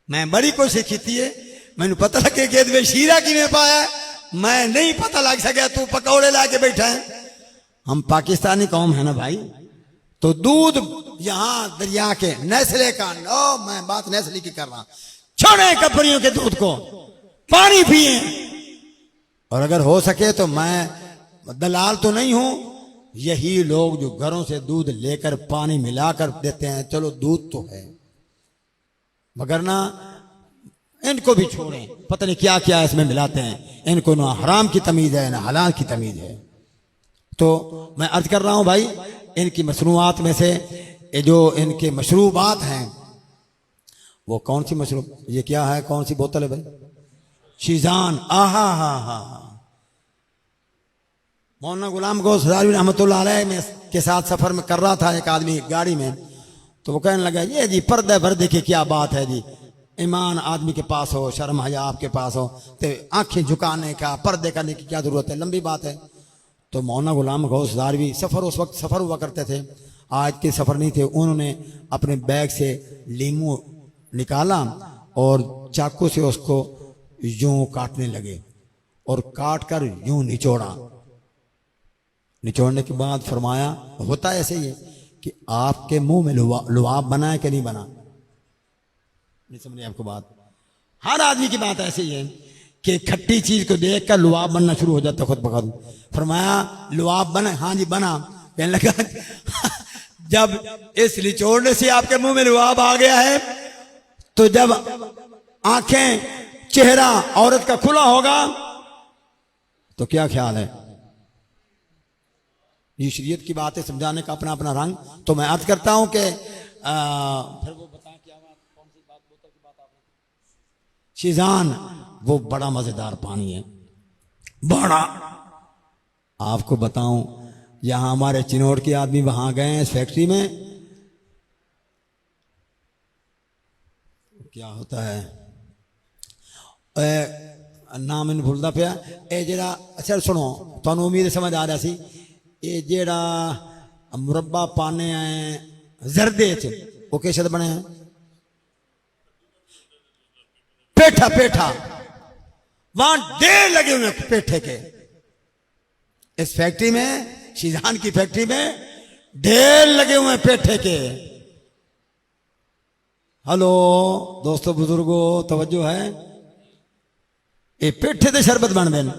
Speaker 1: मैं बड़ी कोशिश की है, मैनू पता लगे कि भाई शीरा किमें पाया है, मैं नहीं पता लग सका। तू पकौड़े ला के बैठा है। हम पाकिस्तानी कौम है ना भाई, तो दूध यहां दरिया के नेस्ले का, मैं बात नेस्ले की कर रहा, छोड़े कंपनियों के दूध को, पानी पिए। और अगर हो सके तो मैं दलाल तो नहीं हूं, यही लोग जो घरों से दूध लेकर पानी मिलाकर देते हैं, चलो दूध तो है, मगर ना इनको भी छोड़ें। पता नहीं क्या क्या इसमें मिलाते हैं, इनको ना हराम की तमीज है ना हलाल की तमीज है। तो मैं अर्ज कर रहा हूं भाई, इनकी मसनूआत में से ये जो इनके मशरूबात हैं, वो कौन सी मशरूब, ये क्या है, कौन सी बोतल है भाई? शीजान। आहा हा हा। मौलाना गुलाम गौस हज़ारवी रहमतुल्लाह अलैह के साथ सफर में कर रहा था एक आदमी गाड़ी में, तो वो कहने लगा ये जी पर्दे भरदे की क्या बात है जी, ईमान आदमी के पास हो, शर्म हया आपके पास हो, तो आंखें झुकाने का पर्दे करने की क्या जरूरत है, लंबी बात है। तो मौलाना गुलाम गौस हज़ारवी सफर, उस वक्त सफर हुआ करते थे, आज के सफर नहीं थे। उन्होंने अपने बैग से लीमू निकाला और चाकू से उसको यूं काटने लगे और काट कर यूं निचोड़ा। निचोड़ने के बाद फरमाया, होता ऐसे ही है कि आपके मुंह में लुआब बना है कि नहीं बना? नहीं समझे आपको बात? हर आदमी की बात ऐसे ही है कि खट्टी चीज को देख कर लुआब बनना शुरू हो जाता खुद बखुद। फरमाया लुआब बना? हाँ जी बना। कहने लगा जब इस निचोड़ने से आपके मुंह में लुआब आ गया है, तो जब आंखें चेहरा औरत का खुला होगा तो क्या ख्याल है? ये शरीयत की बात है, समझाने का अपना अपना रंग। तो मैं अर्ज करता हूं कि फिर वो बताएं क्या बात, कौन सी बात, बोतल की बात आपने? शीजान, वो बड़ा मजेदार पानी है, बड़ा। आपको बताऊं, यहां हमारे चिनौर के आदमी वहां गए हैं इस फैक्ट्री में, क्या होता है नाम इन भूलता पिया, ए जेड़ा, अच्छा सुनो, तुहानू उम्मीद समझ आ रहा सी, ये जेड़ा मुरब्बा पाने आए जरदे च, वो किस बने हैं? पेठा, पेठा, वहां ढेर लगे हुए पेठे के। इस फैक्ट्री में, शीजान की फैक्ट्री में ढेर लगे हुए पेठे के। हेलो दोस्तों बुजुर्गो, तवज्जो है? ये पेठे ते शरबत बन देन,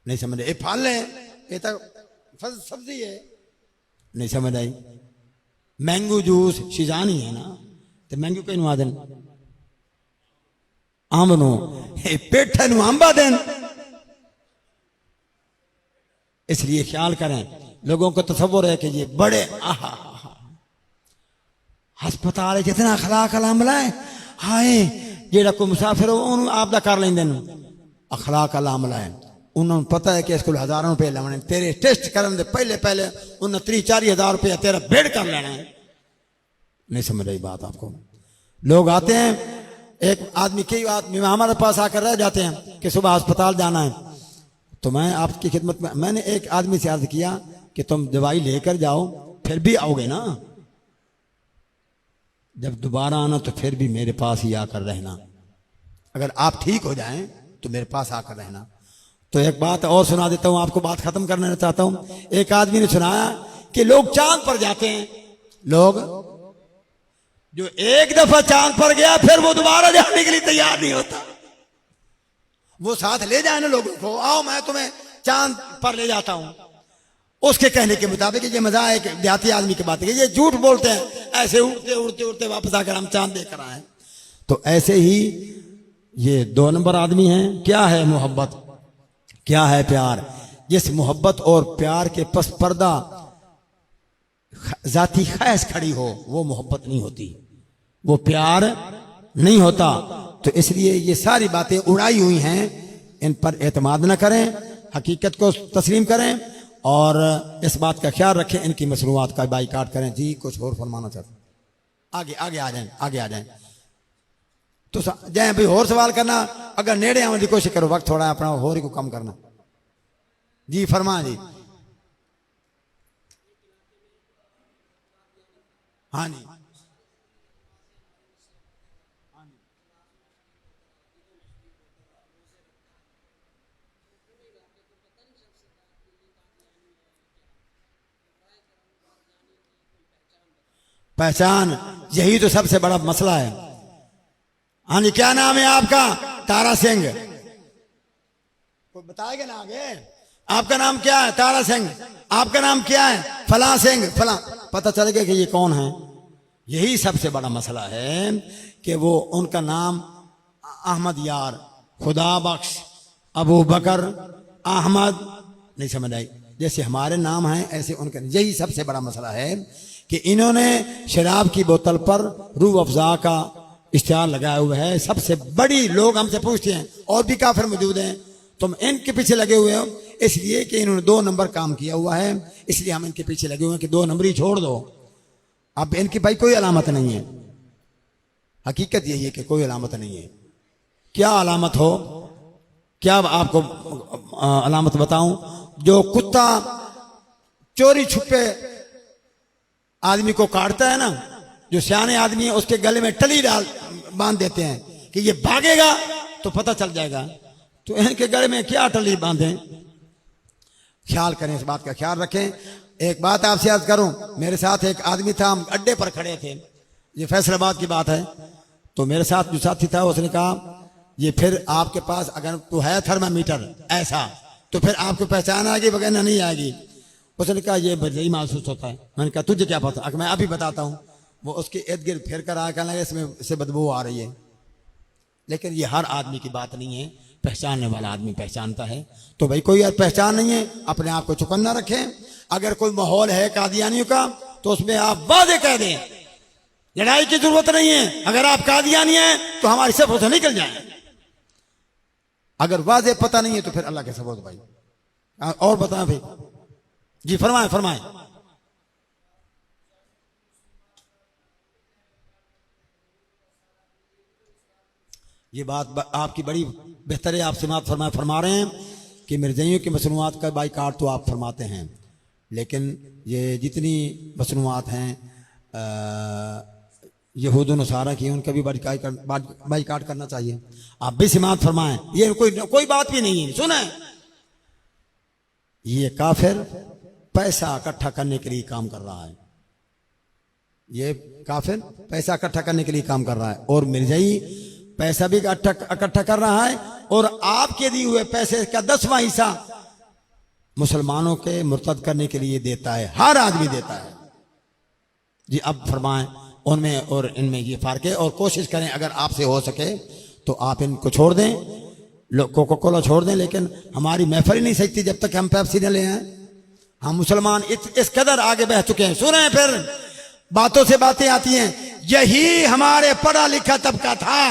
Speaker 1: नहीं समझ? ये फल है, ये तो सब्जी है, नहीं समझ आई? मैंगो जूस शीजान ही है ना, तो मैंगो कहीं नुआ देन, आम नो, पेठे नु आंबा देन। इसलिए ख्याल करें, लोगों को तसव्वुर है कि ये बड़े आहा हस्पताल जितना अखलाक वाला अमला है, हाय जेड़ा कोई मुसाफिर हो आप दा कर लेंदे, अखलाक वाला अमला है। उन्होंने पता है कि इसको हजारों रुपये लाने, तेरे टेस्ट करने दे पहले पहले उन्हें 30-40 हज़ार रुपया तेरा बेड कर लेना है। नहीं समझ रही बात आपको? लोग आते हैं, एक आदमी, कई आदमी हमारे पास आकर रह जाते हैं कि सुबह अस्पताल जाना है, तो मैं आपकी खिदमत में, मैंने एक आदमी से अर्ज किया कि तुम दवाई लेकर जाओ, फिर भी आओगे ना, जब दोबारा आना तो फिर भी मेरे पास ही आकर रहना। अगर आप ठीक हो जाएं तो मेरे पास आकर रहना। तो एक बात और सुना देता हूं आपको, बात खत्म करना चाहता हूं। एक आदमी ने सुनाया कि लोग चांद पर जाते हैं, लोग जो एक दफा चांद पर गया फिर वो दोबारा जाने के लिए तैयार नहीं होता। वो साथ ले जाए ना लोगों को, आओ मैं तुम्हें चांद पर ले जाता हूं। उसके कहने के मुताबिक ये मजा एक देहाती आदमी की बात है, ये झूठ बोलते हैं, ऐसे उड़ते उड़ते उड़ते वापस आकर हम चांद देकर आए। तो ऐसे ही ये 2 नंबर आदमी हैं। क्या है मोहब्बत, क्या है प्यार? जिस मोहब्बत और प्यार के पस पर्दा जाती ख्वाहिश खड़ी हो वो मोहब्बत नहीं होती, वो प्यार नहीं होता। तो इसलिए ये सारी बातें उड़ाई हुई हैं, इन पर एतमाद न करें, हकीकत को तस्लीम करें और इस बात का ख्याल रखें, इनकी मसनूआत का बाइकाट करें। जी कुछ और फरमाना चाहते? आगे आगे आ जाएं, आगे आ जाएं तो जाए भाई। और सवाल करना अगर नेड़े आने की कोशिश करो, वक्त थोड़ा अपना होरी को कम करना। जी फरमा जी। हाँ जी, पहचान यही तो सबसे बड़ा मसला है। हाँ जी, क्या नाम है आपका? तारा सिंह। कोई बताएगा ना आगे? आपका नाम क्या है? तारा सिंह। आपका नाम क्या है? फला सिंह। फला पता चलेगा कि ये कौन है। यही सबसे बड़ा मसला है कि वो उनका नाम अहमद यार, खुदा बख्श, अबू बकर, अहमद नहीं समझ आई। जैसे हमारे नाम हैं ऐसे उनका, यही सबसे बड़ा मसला है कि इन्होंने शराब की बोतल पर रूह अफ़ज़ा का इश्तिहार लगाया हुआ है। सबसे बड़ी लोग हमसे पूछते हैं और भी काफिर मौजूद हैं, तुम इनके पीछे लगे हुए हो इसलिए कि इन्होंने 2 नंबर काम किया हुआ है, इसलिए हम इनके पीछे लगे हुए हैं कि 2 नंबरी छोड़ दो। अब इनकी भाई कोई अलामत नहीं है, हकीकत यही है कि कोई अलामत नहीं है। क्या अलामत हो, क्या आपको अलामत बताऊं? जो कुत्ता चोरी छुपे आदमी को काटता है ना, जो सियाने आदमी है उसके गले में टली डाल बांध देते हैं कि ये भागेगा तो पता चल जाएगा। तो इनके गले में क्या टली बांधे? ख्याल करें, इस बात का ख्याल रखें। एक बात आपसे अर्ज करूं, मेरे साथ एक आदमी था, हम अड्डे पर खड़े थे, ये फैसलाबाद की बात है। तो मेरे साथ जो साथी था उसने कहा ये फिर आपके पास अगर तो है थर्मामीटर ऐसा तो फिर आपको पहचान आएगी बगैर नहीं आएगी। उसने कहा ये बदली महसूस होता है। मैंने कहा तुझे क्या पता? मैं अभी बताता हूँ। वो उसके इर्द गिर्द फिर कर आया, कहने लगा इसमें से बदबू आ रही है। लेकिन ये हर आदमी की बात नहीं है, पहचानने वाला आदमी पहचानता है। तो भाई कोई पहचान नहीं है, अपने आप को चौकन्ना रखें। अगर कोई माहौल है कादियानियों का तो उसमें आप वादे कह दें, लड़ाई की जरूरत नहीं है। अगर आप कादियानी हैं तो हमारी सफों से निकल जाए। अगर वादे पता नहीं है तो फिर अल्लाह के सबूत भाई। और बताएं भाई। जी फरमाएं फरमाएं। ये बात आपकी बड़ी बेहतर है, आप समात फरमा रहे हैं कि मिर्ज़ाइयों की मसनूआत का बाइकाट तो आप फरमाते हैं, लेकिन ये जितनी मसनूआत हैं यहूद नसारा की उनका भी बाइकाट करना चाहिए। आप भी समात फरमाएं। ये कोई बात भी नहीं है। सुने, ये काफिर पैसा इकट्ठा करने के लिए काम कर रहा है। ये काफिर पैसा इकट्ठा करने के लिए काम कर रहा है और मिर्ज़ाई पैसा भी इकट्ठा कर रहा है और आपके दिए हुए पैसे का 10वां हिस्सा मुसलमानों के मुर्तद करने के लिए देता है। हर आदमी देता है। जी अब फरमाएं उनमें और इनमें ये फर्क है। और कोशिश करें अगर आपसे हो सके तो आप इनको छोड़ दें, कोका कोला छोड़ दें, लेकिन हमारी महफिल ही नहीं सकती जब तक हम पेप्सी न ले आए। हम मुसलमान इस कदर आगे बह चुके हैं। सुने, फिर बातों से बातें आती हैं। यही हमारे पढ़ा लिखा तबका था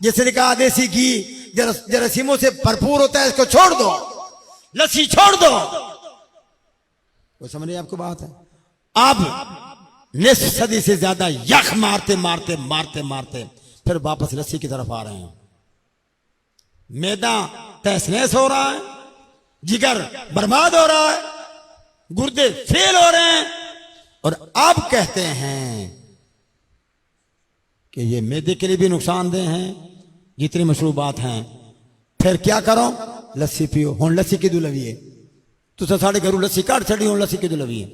Speaker 1: जिसने कहा देसी घी जरासीमों से भरपूर होता है, इसको छोड़ दो, लस्सी छोड़ दो। वो समझ रहे आपको बात है। अब निस्फ सदी से ज्यादा यख मारते मारते मारते मारते फिर वापस लस्सी की तरफ आ रहे हैं। मैदा तहस नहस हो रहा है, जिगर बर्बाद हो रहा है, गुर्दे फेल हो रहे हैं और अब कहते हैं कि ये मैदे के लिए भी नुकसानदेह हैं जितनी मशरूबात हैं, फिर क्या करो, लस्सी पियो। हुण लस्सी किदू लवीए, तुसा साढ़े घरों लस्सी काट छड़ी, हुण लस्सी किदू लवीए।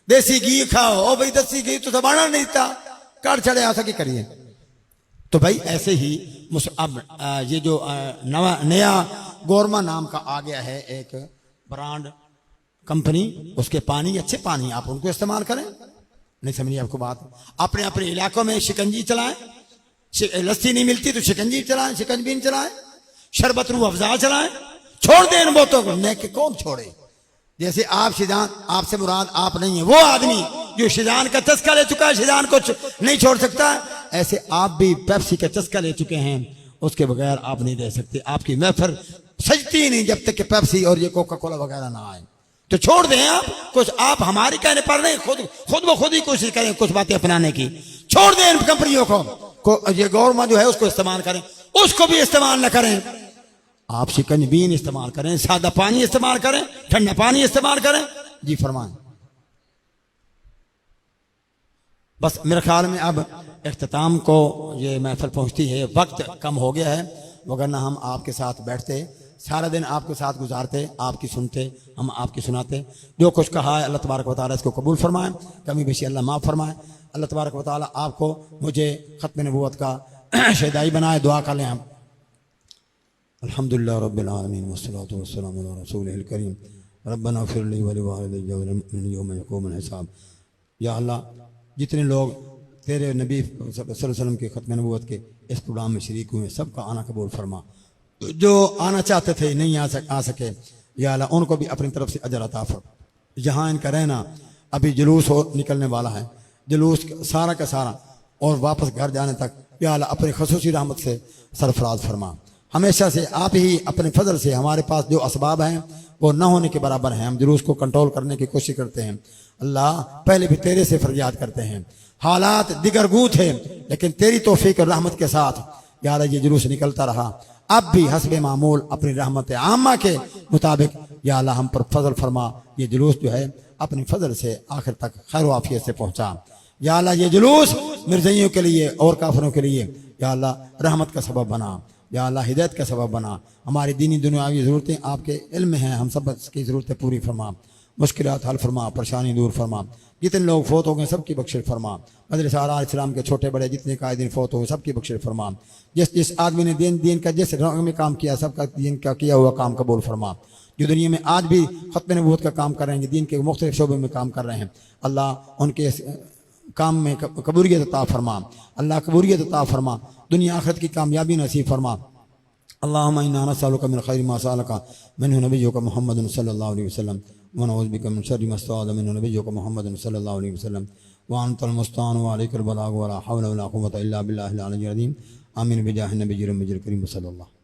Speaker 1: देसी घी खाओ, ओ भाई देसी घी तुसा बाणा नहीं था, काट छड़े, ऐसा की करिए। तो भाई ऐसे ही अब ये जो नया गोरमा नाम का आ गया है एक ब्रांड कंपनी, उसके पानी अच्छे पानी, आप उनको इस्तेमाल करें। नहीं समझिए आपको बात। अपने अपने इलाकों में शिकंजी चलाएं, लस्सी नहीं मिलती तो शिकंजी चलाएं, शिकंजी चलाएं, शरबत रू अफजा चलाएं, छोड़ दें इन बोतों को। नेक कौन छोड़े? जैसे आप शिजान, आपसे मुराद आप नहीं है, वो आदमी जो शिजान का चस्का ले चुका है, शिजान को नहीं छोड़ सकता, ऐसे आप भी पेप्सी का चस्का ले चुके हैं, उसके बगैर आप नहीं रह सकते। आपकी महफिल सजती नहीं जब तक कि पेप्सी और ये कोका कोला वगैरह ना आए। तो छोड़ दें आप कुछ, आप हमारी कहने पर नहीं, खुद व खुद ही कोशिश करें कुछ बातें अपनाने की। छोड़ दें इन कंपनियों को ये गवर्नमेंट जो है उसको इस्तेमाल करें, उसको भी इस्तेमाल न करें। आप शिकंजीबीन इस्तेमाल करें, सादा पानी इस्तेमाल करें, ठंडा पानी इस्तेमाल करें। जी फरमाएं। बस मेरे ख्याल में अब इख्तिताम को ये महफिल पहुंचती है, वक्त कम हो गया है, वगरना हम आपके साथ बैठते, सारा दिन आपके साथ गुजारते, आपकी सुनते, हम आपकी सुनाते। जो कुछ कहा है अल्लाह तबारक व तआला इसको कबूल फरमाए, कमी बेशी अल्लाह माफ़ फरमाए। अल्लाह तबारक व तआला आपको मुझे ख़त्म नबूवत का शहदाई बनाए। दुआ कर लें हम। अल्हम्दुलिल्लाह रब्बिल आलमीन वस्सलातु वस्सलामु अला रसूलिल करीम रब्बना इग़फिर ली व लिवालिदैया व लिल-मुमिनीना यौमा यक़ूमुल हिसाब। या अल्लाह, जितने लोग तेरे नबी सल्लल्लाहु अलैहि वसल्लम के ख़त्म नबूवत के इस प्रोग्राम में शरीक हुए, सबका आना कबूल फरमा। जो आना चाहते थे नहीं आ सके, या अल्लाह उनको भी अपनी तरफ से अजर अता फरमा। जहाँ इनका रहना, अभी जुलूस हो निकलने वाला है, जुलूस सारा का सारा और वापस घर जाने तक या अल्लाह अपनी खसूसी रहमत से सरफराज फरमा। हमेशा से आप ही अपने फजल से हमारे पास जो असबाब हैं वो न होने के बराबर हैं, हम जुलूस को कंट्रोल करने की कोशिश करते हैं। अल्लाह पहले भी तेरे से फरियाद करते हैं, हालात दिगरगू थे, लेकिन तेरी तौफीक और रहमत के साथ या अल्लाह ये जुलूस निकलता रहा। अब भी हस्बे मामूल अपनी रहमत आमा के मुताबिक या अल्लाह हम पर फजल फरमा। ये जुलूस जो है अपनी फजल से आखिर तक खैर आफियत से पहुँचा। या अल्लाह ये जुलूस मिर्ज़इयों के लिए और काफिरों के लिए या अल्लाह रहमत का सबब बना, या अल्लाह हिदायत का सबब बना। हमारी दीनी दुनियावी ज़रूरतें आपके इल्म में हैं, हम सब की ज़रूरतें पूरी फरमा, मुश्किलात हल फरमा, परेशानी दूर फरमा। जितने लोग फोत हो गए सबकी बख्शिश फरमा। मदरसा आल इस्लाम के छोटे बड़े जितने कायदीन फोत हो गए सबकी बख्शिश फरमा। जिस आदमी ने दीन का जिस रंग में काम किया, सबका दीन का किया हुआ काम कबूल फरमा। जो दुनिया में आज भी ख़त्म नबूवत का काम कर रहे हैं, दीन के मुख्तलिफ शोबे में काम कर रहे हैं, अल्लाह उनके काम में कबूलियत अता फरमा। अल्लाह कबूलियत अता फरमा, दुनिया आखिरत की कामयाबी नसीब फरमा। अल्लाहुम्मा इन्ना नस्अलुका मिन खैरि मा सअलका मिन्हु नबिय्युका मुहम्मदुन सल्लल्लाहु अलैहि वसल्लम व नऊज़ु बिका मिन शर्रि मा इस्तआज़ मिन्हु नबिय्युका मुहम्मदुन सल्लल्लाहु अलैहि वसल्लम व अंतल मुस्तान व अलैकल बलाग व ला हौला व ला कुव्वता इल्ला बिल्लाहिल अलिय्यिल अज़ीम। आमीन बिजाहि नबिय्यिल करीम सल्लल्लाहु।